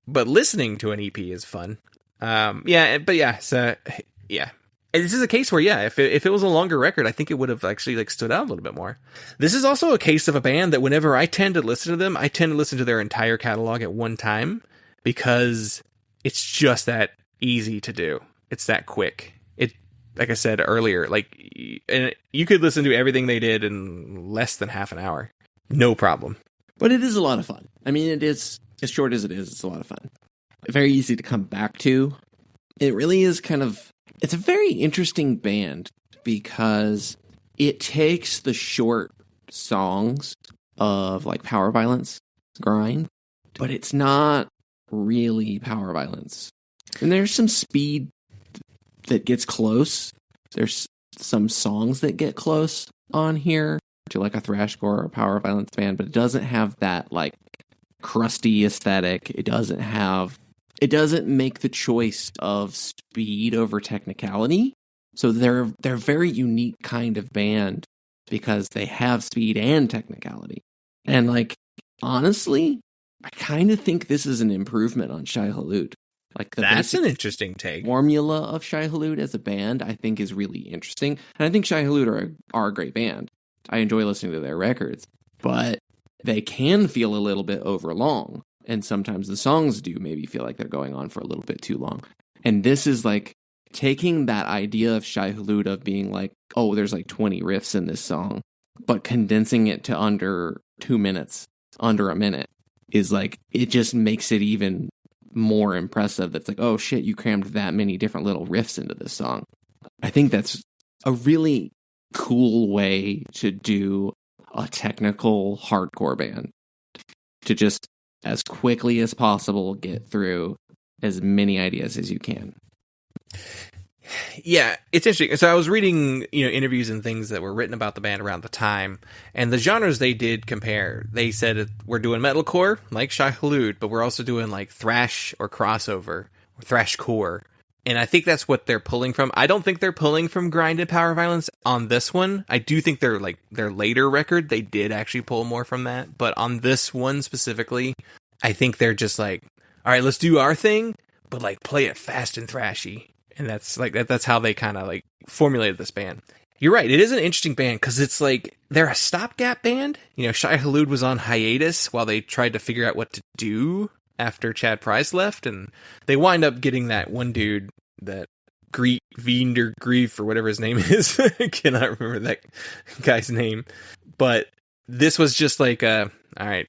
but listening to an EP is fun. So yeah. And this is a case where, yeah, if it was a longer record, I think it would have actually like stood out a little bit more. This is also a case of a band that whenever I tend to listen to them, I tend to listen to their entire catalog at one time, because it's just that easy to do. It's that quick. It, like I said earlier, like, and you could listen to everything they did in less than half an hour. No problem. But it is a lot of fun. I mean, it is, as short as it is, it's a lot of fun. Very easy to come back to. It really is it's a very interesting band, because it takes the short songs of like Power Violence grind, but it's not really Power Violence. And there's some speed that gets close. There's some songs that get close on here to like a thrashcore or a Power Violence band, but it doesn't have that like crusty aesthetic. It doesn't make the choice of speed over technicality. So they're a very unique kind of band, because they have speed and technicality. And like, honestly, I kind of think this is an improvement on Shai Hulud. Like, that's an interesting take. Formula of Shai Hulud as a band, I think, is really interesting. And I think Shai Hulud are a great band. I enjoy listening to their records, but they can feel a little bit overlong. And sometimes the songs do maybe feel like they're going on for a little bit too long. And this is like taking that idea of Shai Hulud of being like, oh, there's like 20 riffs in this song, but condensing it to under 2 minutes, under a minute. is like, it just makes it even more impressive. That's like, oh shit, you crammed that many different little riffs into this song. I think that's a really cool way to do a technical hardcore band, to just as quickly as possible get through as many ideas as you can. Yeah, it's interesting. So I was reading, interviews and things that were written about the band around the time, and the genres they did compare. They said we're doing metalcore, like Shai Hulud, but we're also doing like thrash or crossover, or thrashcore. And I think that's what they're pulling from. I don't think they're pulling from grind and power violence on this one. I do think their later record, they did actually pull more from that. But on this one specifically, I think they're just like, all right, let's do our thing, but like play it fast and thrashy. And that's how they kind of like formulated this band. You're right. It is an interesting band because it's like they're a stopgap band. Shai Hulud was on hiatus while they tried to figure out what to do after Chad Price left, and they wind up getting that one dude, that Grief or whatever his name is. I cannot remember that guy's name. But this was just like, all right,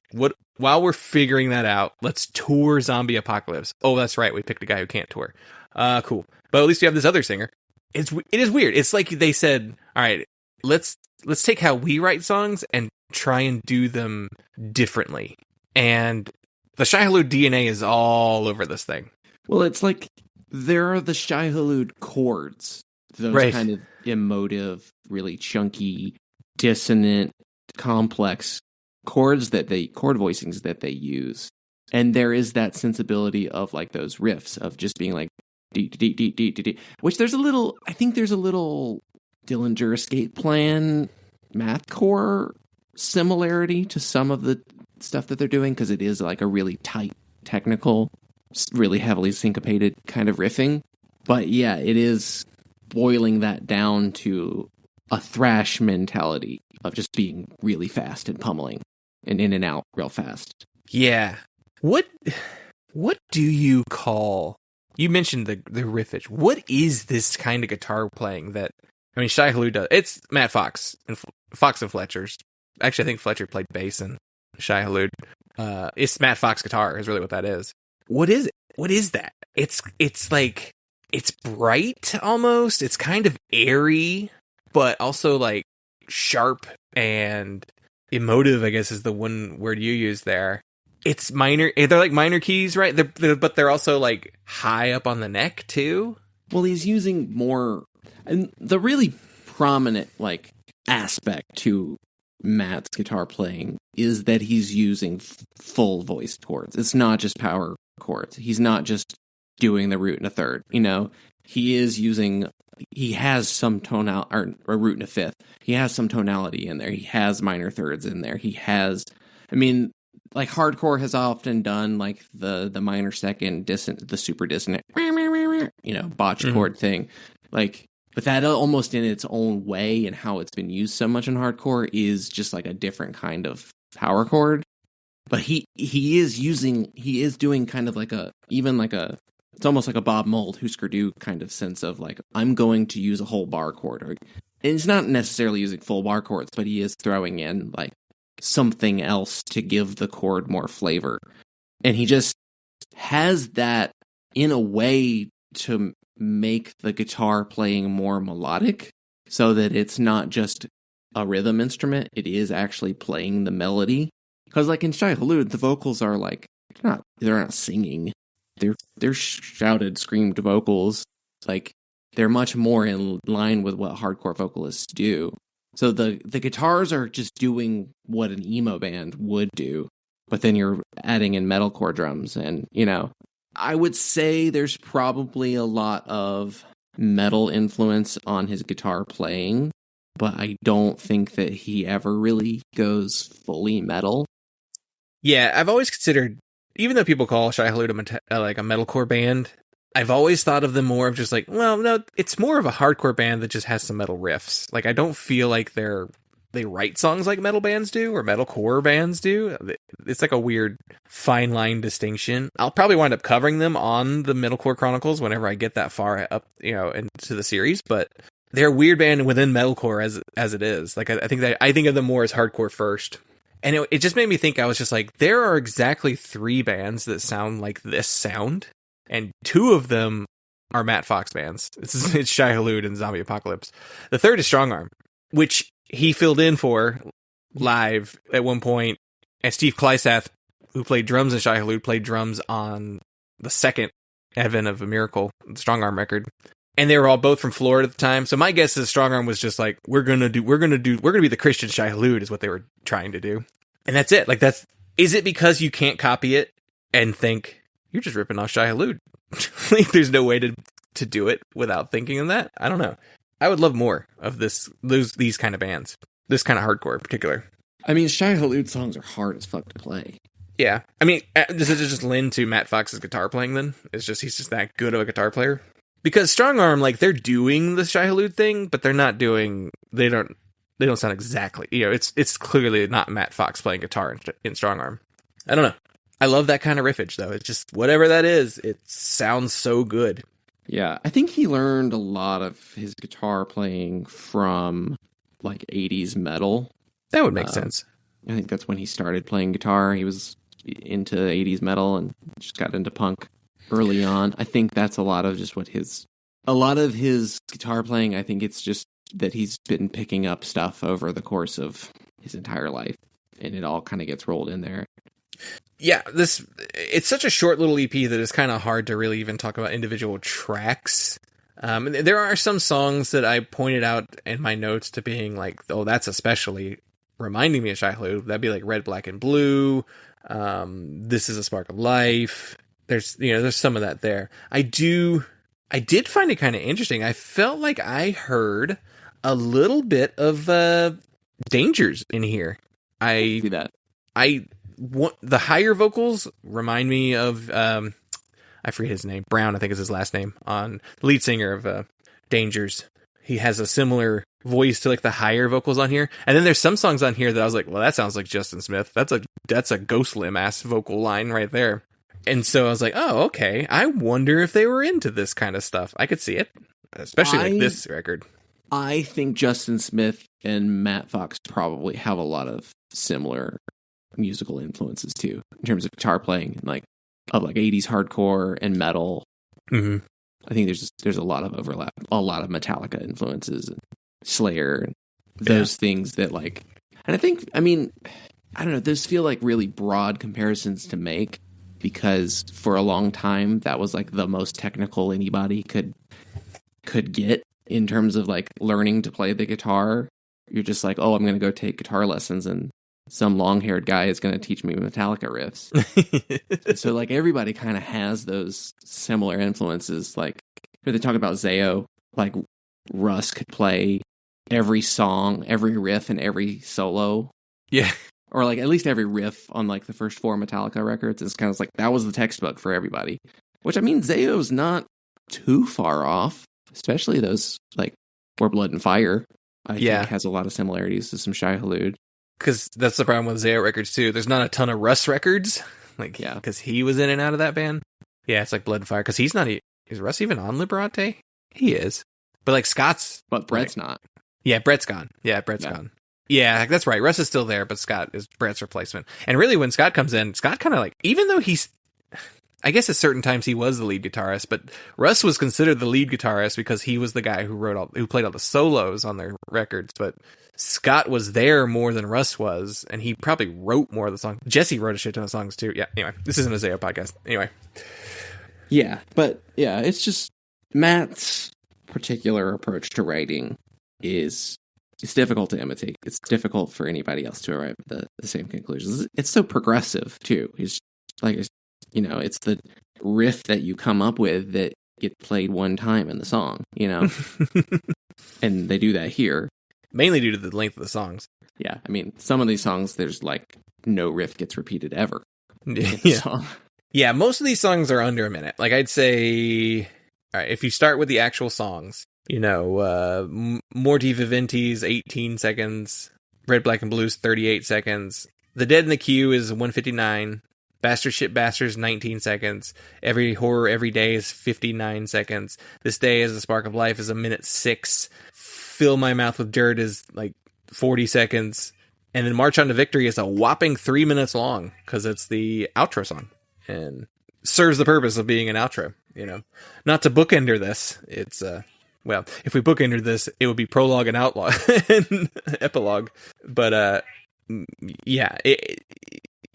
while we're figuring that out, let's tour Zombie Apocalypse. Oh, that's right. We picked a guy who can't tour. Cool. But at least we have this other singer. It is weird. It's like they said, all right, let's take how we write songs and try and do them differently. And the Shai Hulud DNA is all over this thing. Well, it's like there are the Shai Hulud chords, those right. kind of emotive, really chunky, dissonant, complex chord voicings that they use. And there is that sensibility of like those riffs of just being like, which there's a little Dillinger Escape Plan mathcore similarity to some of the stuff that they're doing, because it is like a really tight, technical, really heavily syncopated kind of riffing. But yeah, it is boiling that down to a thrash mentality of just being really fast and pummeling and in and out real fast. Yeah. What do you call... You mentioned the riffage. What is this kind of guitar playing that... I mean, Shai Hulud does... It's Matt Fox and Fletcher's. Actually, I think Fletcher played bass in Shai Hulud. It's Matt Fox guitar is really what that is. What is it? What is that? It's like... It's bright, almost. It's kind of airy, but also, like, sharp and emotive, I guess, is the one word you use there. It's minor. They're like minor keys, right? But they're also like high up on the neck too. Well, he's using more, and the really prominent like aspect to Matt's guitar playing is that he's using full voiced chords. It's not just power chords. He's not just doing the root and a third. He is using. He has some tonal or a root and a fifth. He has some tonality in there. He has minor thirds in there. He has. I mean. Like hardcore has often done like the minor second the super dissonant, botch chord thing. Like, but that almost in its own way and how it's been used so much in hardcore is just like a different kind of power chord. But he is doing kind of like it's almost like a Bob Mould, Husker Du kind of sense of like, I'm going to use a whole bar chord. And he's not necessarily using full bar chords, but he is throwing in like something else to give the chord more flavor. And he just has that in a way to make the guitar playing more melodic so that it's not just a rhythm instrument. It is actually playing the melody. Because like in Shai Hulud, the vocals are like, they're not singing. They're shouted, screamed vocals. Like they're much more in line with what hardcore vocalists do. So the guitars are just doing what an emo band would do, but then you're adding in metalcore drums. And, I would say there's probably a lot of metal influence on his guitar playing, but I don't think that he ever really goes fully metal. Yeah, I've always considered, even though people call Shai Hulud like a metalcore band, I've always thought of them more of just like, well, no, it's more of a hardcore band that just has some metal riffs. Like, I don't feel like they write songs like metal bands do or metalcore bands do. It's like a weird fine line distinction. I'll probably wind up covering them on the Metalcore Chronicles whenever I get that far up, into the series. But they're a weird band within metalcore as it is. Like, I think of them more as hardcore first. And it just made me think, I was just like, there are exactly 3 bands that sound like this sound, and 2 of them are Matt Fox bands. It's Shai Hulud and Zombie Apocalypse. The third is Strongarm, which he filled in for live at one point, and Steve Klysath, who played drums in Shai Hulud, played drums on the second Advent of a Miracle, the Strongarm record. And they were all both from Florida at the time. So my guess is Strongarm was just like, we're gonna be the Christian Shai Hulud is what they were trying to do. And that's it. Like, is it because you can't copy it and think you're just ripping off Shai Hulud? Like, there's no way to do it without thinking of that. I don't know. I would love more of these kind of bands, this kind of hardcore in particular. I mean, Shai Hulud songs are hard as fuck to play. Yeah. I mean, does it just lend to Matt Fox's guitar playing then? He's just that good of a guitar player? Because Strongarm, like, they're doing the Shai Hulud thing, but they don't sound exactly, it's clearly not Matt Fox playing guitar in Strongarm. I don't know. I love that kind of riffage, though. It's just, whatever that is, it sounds so good. Yeah, I think he learned a lot of his guitar playing from, like, 80s metal. That would make sense. I think that's when he started playing guitar. He was into 80s metal and just got into punk early on. I think that's a lot of just a lot of his guitar playing. I think it's just that he's been picking up stuff over the course of his entire life, and it all kind of gets rolled in there. Yeah, it's such a short little EP that it's kind of hard to really even talk about individual tracks. There are some songs that I pointed out in my notes to being like, oh, that's especially reminding me of Shai Hulud. That'd be like Red, Black, and Blue. This is a Spark of Life. There's some of that there. I did find it kind of interesting. I felt like I heard a little bit of Dangers in here. I see that. The higher vocals remind me of I forget his name. Brown, I think is his last name, on the lead singer of Dangers. He has a similar voice to like the higher vocals on here. And then there's some songs on here that I was like, well, that sounds like Justin Smith. That's a Ghost Limb ass vocal line right there. And so I was like, oh, okay. I wonder if they were into this kind of stuff. I could see it, especially like this record. I think Justin Smith and Matt Fox probably have a lot of similar musical influences too, in terms of guitar playing and like 80s hardcore and metal. Mm-hmm. I think there's a lot of overlap, a lot of Metallica influences and Slayer and those things that like, and I mean, I don't know, those feel like really broad comparisons to make, because for a long time that was like the most technical anybody could get in terms of like learning to play the guitar. You're just like, oh, I'm going to go take guitar lessons and some long-haired guy is going to teach me Metallica riffs. So like everybody kind of has those similar influences. Like they talk about Zao, like Russ could play every song, every riff, and every solo. Yeah. Or like at least every riff on like the first 4 Metallica records. It's kind of like that was the textbook for everybody. Which, I mean, Zao's not too far off, especially those like More Blood and Fire. I think has a lot of similarities to some Shai Hulud. Because that's the problem with Zao records too. There's not a ton of Russ records, because he was in and out of that band. Yeah, it's like Blood and Fire. Because he's not. Is Russ even on Liberate? He is, but like Scott's. But Brett's not. Yeah, Brett's gone. Yeah, Brett's gone. Yeah, that's right. Russ is still there, but Scott is Brett's replacement. And really, when Scott comes in, Scott kind of like, even though he's, I guess at certain times he was the lead guitarist, but Russ was considered the lead guitarist because he was the guy who played all the solos on their records. But Scott was there more than Russ was, and he probably wrote more of the songs. Jesse wrote a shit ton of songs too. Yeah, anyway, this isn't a Zao podcast. Anyway. Yeah, but yeah, it's just Matt's particular approach to writing it's difficult to imitate. It's difficult for anybody else to arrive at the same conclusions. It's so progressive too. He's like, it's the riff that you come up with that get played one time in the song, and they do that here. Mainly due to the length of the songs. Yeah, I mean, some of these songs, there's like no riff gets repeated ever. Yeah, most of these songs are under a minute. Like I'd say, all right, if you start with the actual songs, Morti Viventi's 18 seconds, Red, Black, and Blue's 38 seconds, The Dead in the Queue is 159, Bastard Shit Bastards 19 seconds, Every Horror Every Day is 59 seconds, This Day is a Spark of Life is 1:06, Fill My Mouth with Dirt is like 40 seconds, And then March on to Victory is a whopping 3 minutes long because it's the outro song and serves the purpose of being an outro, you know. Not to bookender this. It's, well, if we bookender this, it would be prologue and outlaw and epilogue. But, yeah,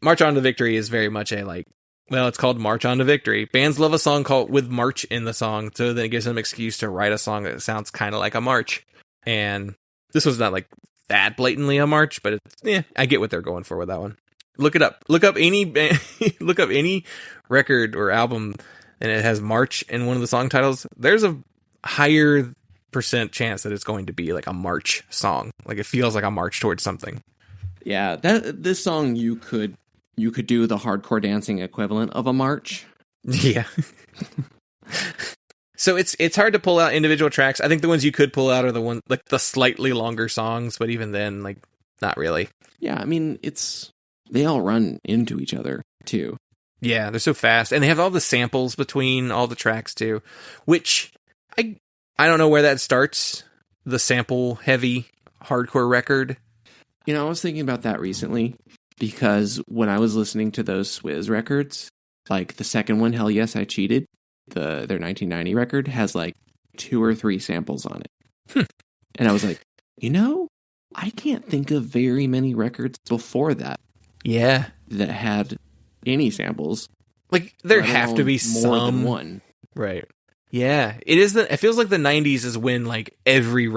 March on to Victory is very much a, like, well, it's called March on to Victory. Bands love a song called with March in the song, so then it gives them an excuse to write a song that sounds kind of like a march. And this was not like that blatantly a march, but it's, yeah, I get what they're going for with that one. Look it up. Look up any look up any record or album and it has March in one of the song titles. There's a higher % chance that it's going to be like a march song. Like it feels like a march towards something. Yeah, this song you could do the hardcore dancing equivalent of a march. Yeah. So it's hard to pull out individual tracks. I think the ones you could pull out are the ones like the slightly longer songs, but even then, like, not really. Yeah, I mean, they all run into each other too. Yeah, they're so fast, and they have all the samples between all the tracks too, which I don't know where that starts. The sample heavy hardcore record. You know, I was thinking about that recently because when I was listening to those Swizz records, like the second one, Hell Yes, I Cheated. Their 1990 record has like 2 or 3 samples on it. And I was like, you know, I can't think of very many records before that. Yeah. That had any samples. Like there have to be more some. than one. Right. Yeah. It feels like the 90s is when like every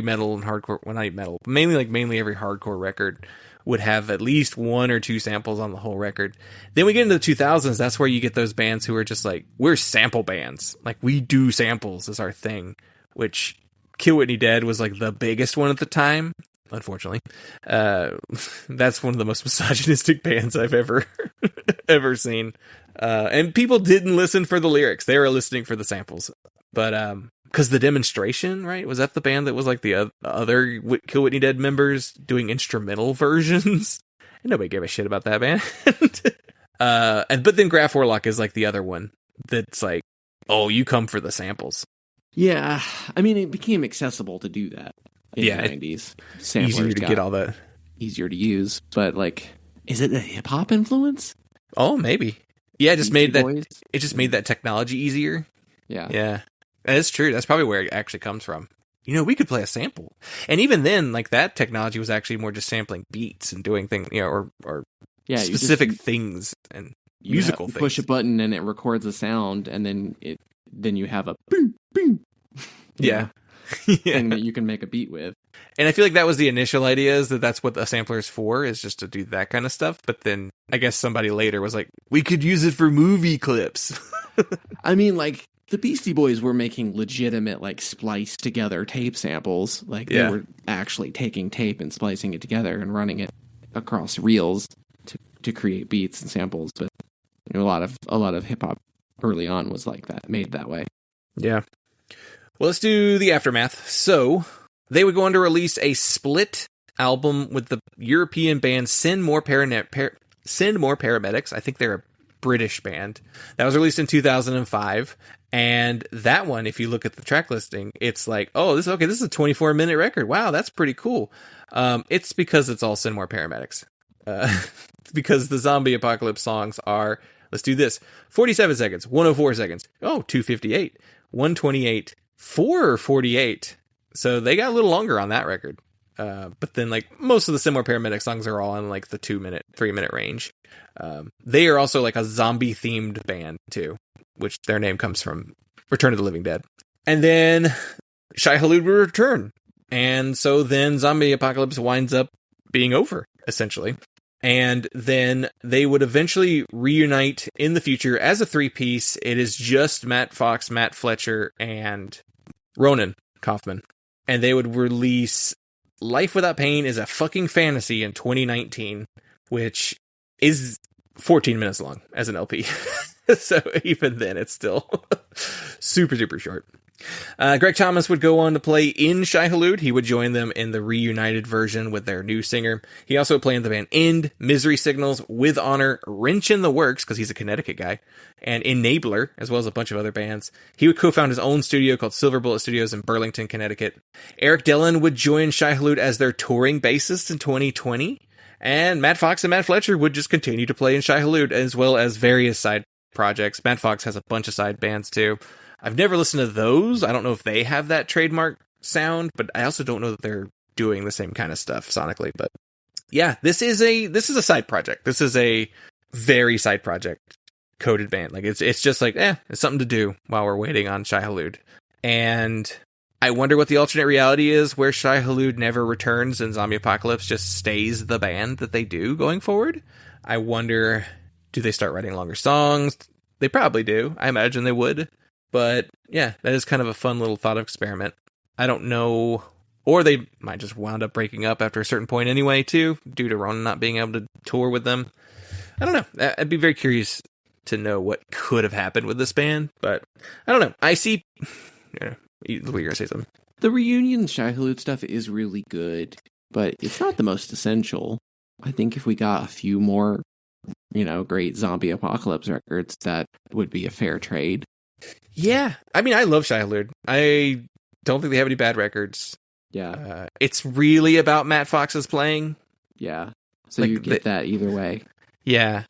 metal and hardcore, well, not even metal, but mainly every hardcore record would have at least 1 or 2 samples on the whole record. Then we get into the 2000s. That's where you get those bands who are just like, we're sample bands. Like we do samples as our thing, which Kill Whitney Dead was like the biggest one at the time. Unfortunately, that's one of the most misogynistic bands I've ever seen. And people didn't listen for the lyrics. They were listening for the samples, but, because the Demonstration, right? Was that the band that was like the other Kill Whitney Dead members doing instrumental versions? And nobody gave a shit about that band. But then Graf Warlock is like the other one that's like, oh, you come for the samples. Yeah, I mean, it became accessible to do that in the 90s. Samplers easier to get all that. Easier to use, but like, is it a hip hop influence? Oh, maybe. Yeah, it just made that. Boys? It just made that technology easier. Yeah. Yeah. That's true. That's probably where it actually comes from. You know, we could play a sample. And even then, like that technology was actually more just sampling beats and doing things, you know, or specific things and musical things. Push a button and it records a sound and then you have a boom, boom. Yeah. Thing that you can make a beat with. And I feel like that was the initial idea, is that's what the sampler is for, is just to do that kind of stuff. But then I guess somebody later was like, we could use it for movie clips. I mean, like, the Beastie Boys were making legitimate, like, spliced together tape samples. Like, they were actually taking tape and splicing it together and running it across reels to create beats and samples. But you know, a lot of hip hop early on was like that, made that way. Yeah. Well, let's do the aftermath. So they would go on to release a split album with the European band Send More Paramedics. I think they're a British band. That was released in 2005. And that one, if you look at the track listing, it's like, oh, this is a 24-minute record. Wow, that's pretty cool. It's because it's all Send More Paramedics. Because the zombie apocalypse songs are, let's do this, 47 seconds, 104 seconds, 258, 128, 448. So they got a little longer on that record. But then, like, most of the Send More Paramedic songs are all in like the 3-minute range. They are also like a zombie themed band too, which their name comes from Return of the Living Dead. And then Shai Hulud would return. And so then Zombie Apocalypse winds up being over, essentially. And then they would eventually reunite in the future as a 3-piece. It is just Matt Fox, Matt Fletcher, and Ronan Kaufman. And they would release Life Without Pain is a Fucking Fantasy in 2019, which is 14 minutes long as an LP. So even then, it's still super, super short. Greg Thomas would go on to play in Shai Hulud. He would join them in the reunited version with their new singer. He also played in the band End, Misery Signals, With Honor, Wrench in the Works, because he's a Connecticut guy, and Enabler, as well as a bunch of other bands. He would co-found his own studio called Silver Bullet Studios in Burlington, Connecticut. Eric Dillon would join Shai Hulud as their touring bassist in 2020. And Matt Fox and Matt Fletcher would just continue to play in Shai Hulud, as well as various side projects. Matt Fox has a bunch of side bands, too. I've never listened to those. I don't know if they have that trademark sound, but I also don't know that they're doing the same kind of stuff sonically. But yeah, this is a side project. This is a very side project coded band. Like it's just like, it's something to do while we're waiting on Shai Hulud. And I wonder what the alternate reality is where Shai Hulud never returns and Zombie Apocalypse just stays the band that they do going forward. I wonder, do they start writing longer songs? They probably do. I imagine they would. But yeah, that is kind of a fun little thought experiment. I don't know, or they might just wound up breaking up after a certain point anyway, too, due to Ronan not being able to tour with them. I don't know. I'd be very curious to know what could have happened with this band, but I don't know. I see. You were going to say something. The reunion Shai Hulud stuff is really good, but it's not the most essential. I think if we got a few more, great Zombie Apocalypse records, that would be a fair trade. Yeah, I mean, I love Shai Hulud. I don't think they have any bad records. Yeah. It's really about Matt Fox's playing. Yeah. So you get that either way. Yeah.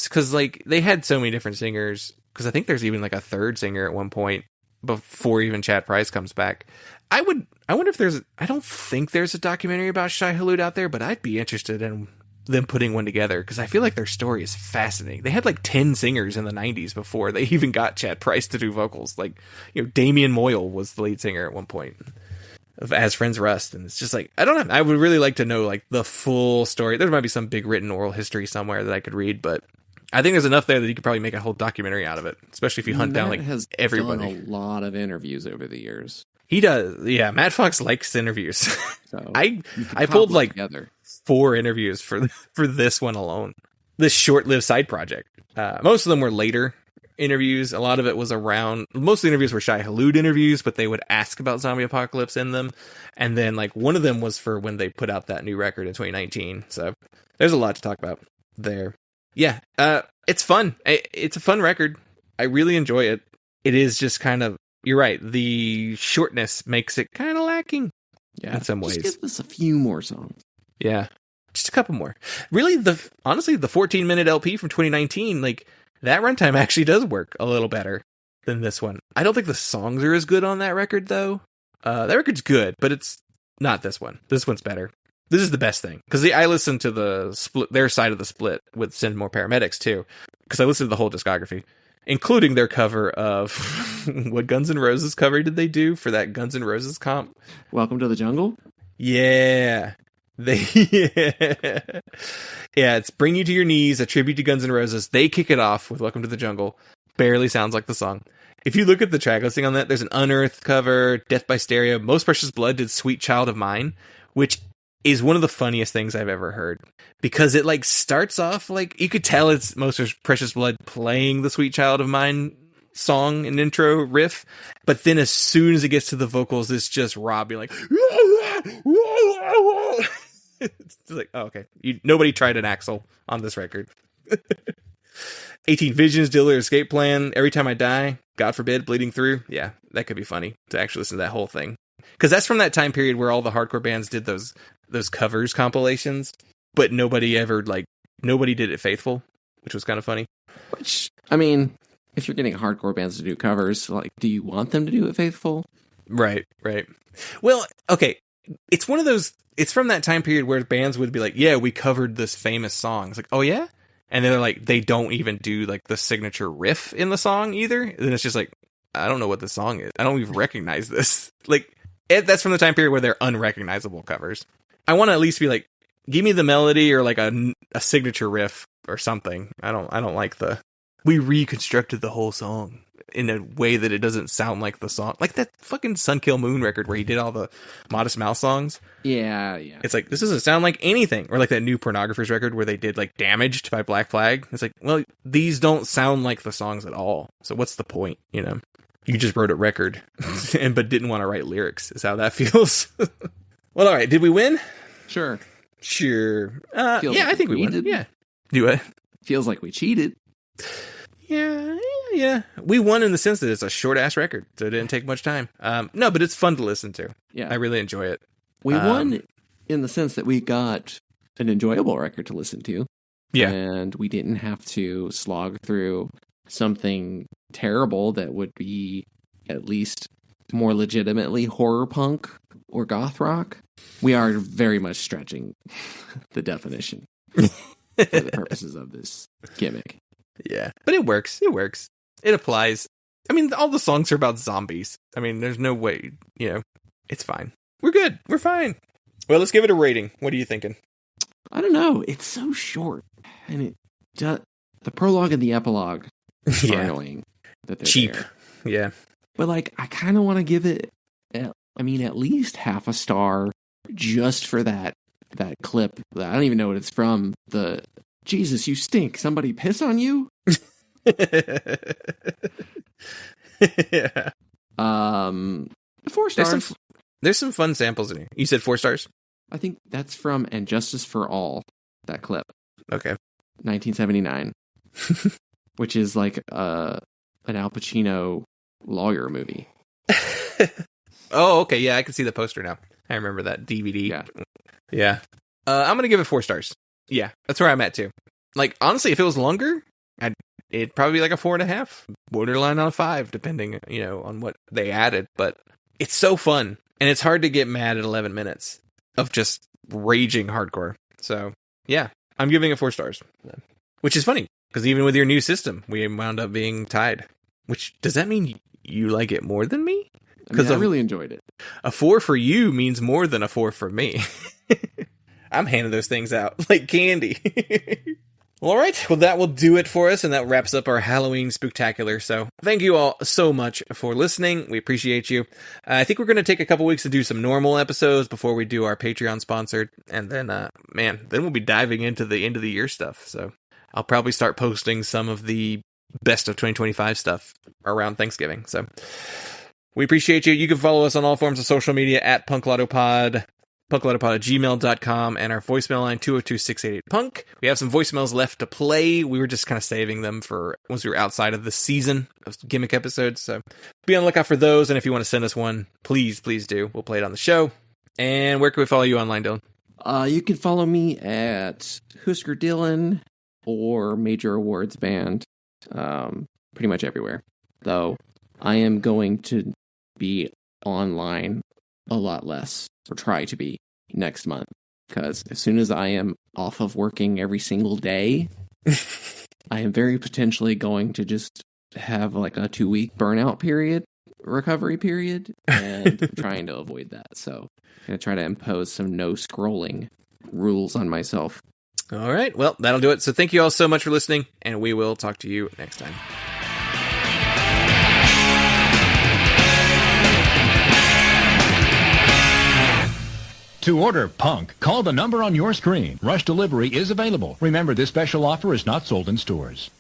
Because, they had so many different singers. Because I think there's even, a third singer at one point before even Chad Price comes back. I wonder if I don't think there's a documentary about Shai Hulud out there, but I'd be interested in them putting one together, because I feel like their story is fascinating. They had 10 singers in the 90s before they even got Chad Price to do vocals. Damian Moyle was the lead singer at one point of As Friends Rust, and it's just I don't know. I would really like to know the full story. There might be some big written oral history somewhere that I could read, but I think there's enough there that you could probably make a whole documentary out of it, especially if you hunt down has everybody. Done a lot of interviews over the years. He does. Yeah, Matt Fox likes interviews. So I pulled together 4 interviews for this one alone. This short-lived side project. Most of them were later interviews. A lot of it was around. Most of the interviews were Shai Hulud interviews, but they would ask about Zombie Apocalypse in them. And then one of them was for when they put out that new record in 2019. So there's a lot to talk about there. Yeah, it's fun. It's a fun record. I really enjoy it. It is just kind of. You're right. The shortness makes it kind of lacking. Yeah, in some ways. Just give us a few more songs. Yeah, just a couple more. Really, honestly, the 14-minute LP from 2019, that runtime actually does work a little better than this one. I don't think the songs are as good on that record, though. That record's good, but it's not this one. This one's better. This is the best thing, because I listened to their side of the split with Send More Paramedics too, because I listened to the whole discography, including their cover of what Guns N' Roses cover did they do for that Guns N' Roses comp? Welcome to the Jungle? Yeah. Yeah, it's Bring You to Your Knees, a tribute to Guns N' Roses. They kick it off with Welcome to the Jungle. Barely sounds like the song. If you look at the track listing on that, there's an Unearthed cover, Death by Stereo. Most Precious Blood did Sweet Child of Mine, which is one of the funniest things I've ever heard, because it starts off you could tell it's Most Precious Blood playing the Sweet Child of Mine song and intro riff, but then as soon as it gets to the vocals, it's just Rob being it's oh, okay. Nobody tried an Axl on this record. 18 Visions, Dealer Escape Plan, Every Time I Die, God Forbid, Bleeding Through. Yeah, that could be funny to actually listen to that whole thing, because that's from that time period where all the hardcore bands did those covers compilations, but nobody did it faithful, which was kind of funny. Which, I mean, if you're getting hardcore bands to do covers, do you want them to do it faithful? Right. Well, okay, it's one of those. It's from that time period where bands would be yeah, we covered this famous song. It's oh yeah, and then they're they don't even do the signature riff in the song either. And then it's just I don't know what the song is. I don't even recognize this. That's from the time period where they're unrecognizable covers. I want to at least be give me the melody or a signature riff or something. I don't like we reconstructed the whole song. in a way that it doesn't sound like the song. Like that fucking Sun Kill Moon record where he did all the Modest Mouse songs. Yeah. It's like, this doesn't sound like anything. Or like that new Pornographers record where they did like Damaged by Black Flag. It's like, well, these don't sound like the songs at all. So what's the point, you know? You just wrote a record but didn't want to write lyrics is how that feels. Well, all right. Did we win? Sure. Yeah, like I think we won. Yeah. Do it. Feels like we cheated. Yeah. We won in the sense that it's a short-ass record, so it didn't take much time. No, but it's fun to listen to. Yeah. I really enjoy it. We won in the sense that we got an enjoyable record to listen to. Yeah. And we didn't have to slog through something terrible that would be at least more legitimately horror punk or goth rock. We are very much stretching the definition for the purposes of this gimmick. Yeah, but it works. It applies. I mean, all the songs are about zombies. I mean, there's no way, you know, it's fine. We're good. We're fine. Well, let's give it a rating. What are you thinking? I don't know. It's so short. And the prologue and the epilogue are annoying. That they're cheap. There. Yeah. But, like, I kind of want to give it, at least half a star just for that clip. I don't even know what it's from. The, Jesus, you stink. Somebody piss on you? Yeah. 4 stars. There's some fun samples in here. You said 4 stars? I think that's from And Justice for All, that clip. Okay. 1979. Which is like an Al Pacino lawyer movie. Oh, okay. Yeah, I can see the poster now. I remember that DVD. Yeah. I'm going to give it 4 stars. Yeah, that's where I'm at too. Like, honestly, if it was longer, it'd probably be like a 4.5, borderline on a 5, depending, you know, on what they added. But it's so fun, and it's hard to get mad at 11 minutes of just raging hardcore. So, yeah, I'm giving it 4 stars, which is funny because even with your new system, we wound up being tied. Which does that mean you like it more than me? Because I really enjoyed it. A 4 for you means more than a 4 for me. I'm handing those things out like candy. Well, all right. Well, that will do it for us, and that wraps up our Halloween Spooktacular. So thank you all so much for listening. We appreciate you. I think we're going to take a couple weeks to do some normal episodes before we do our Patreon sponsored, and then, then we'll be diving into the end of the year stuff. So I'll probably start posting some of the best of 2025 stuff around Thanksgiving. So we appreciate you. You can follow us on all forms of social media at punklautopod, punklautopod@gmail.com, and our voicemail line 202-688-PUNK. We have some voicemails left to play. We were just kind of saving them for once we were outside of the season of gimmick episodes. So be on the lookout for those. And if you want to send us one, please do. We'll play it on the show. And where can we follow you online, Dylan? You can follow me at Husker Dylan or Major Awards Band. Pretty much everywhere. Though I am going to be online a lot less, or try to be, next month. Because as soon as I am off of working every single day, I am very potentially going to just have like a 2-week burnout period, recovery period, and I'm trying to avoid that. So I'm going to try to impose some no scrolling rules on myself. All right. Well, that'll do it. So thank you all so much for listening, and we will talk to you next time. To order Punk, call the number on your screen. Rush delivery is available. Remember, this special offer is not sold in stores.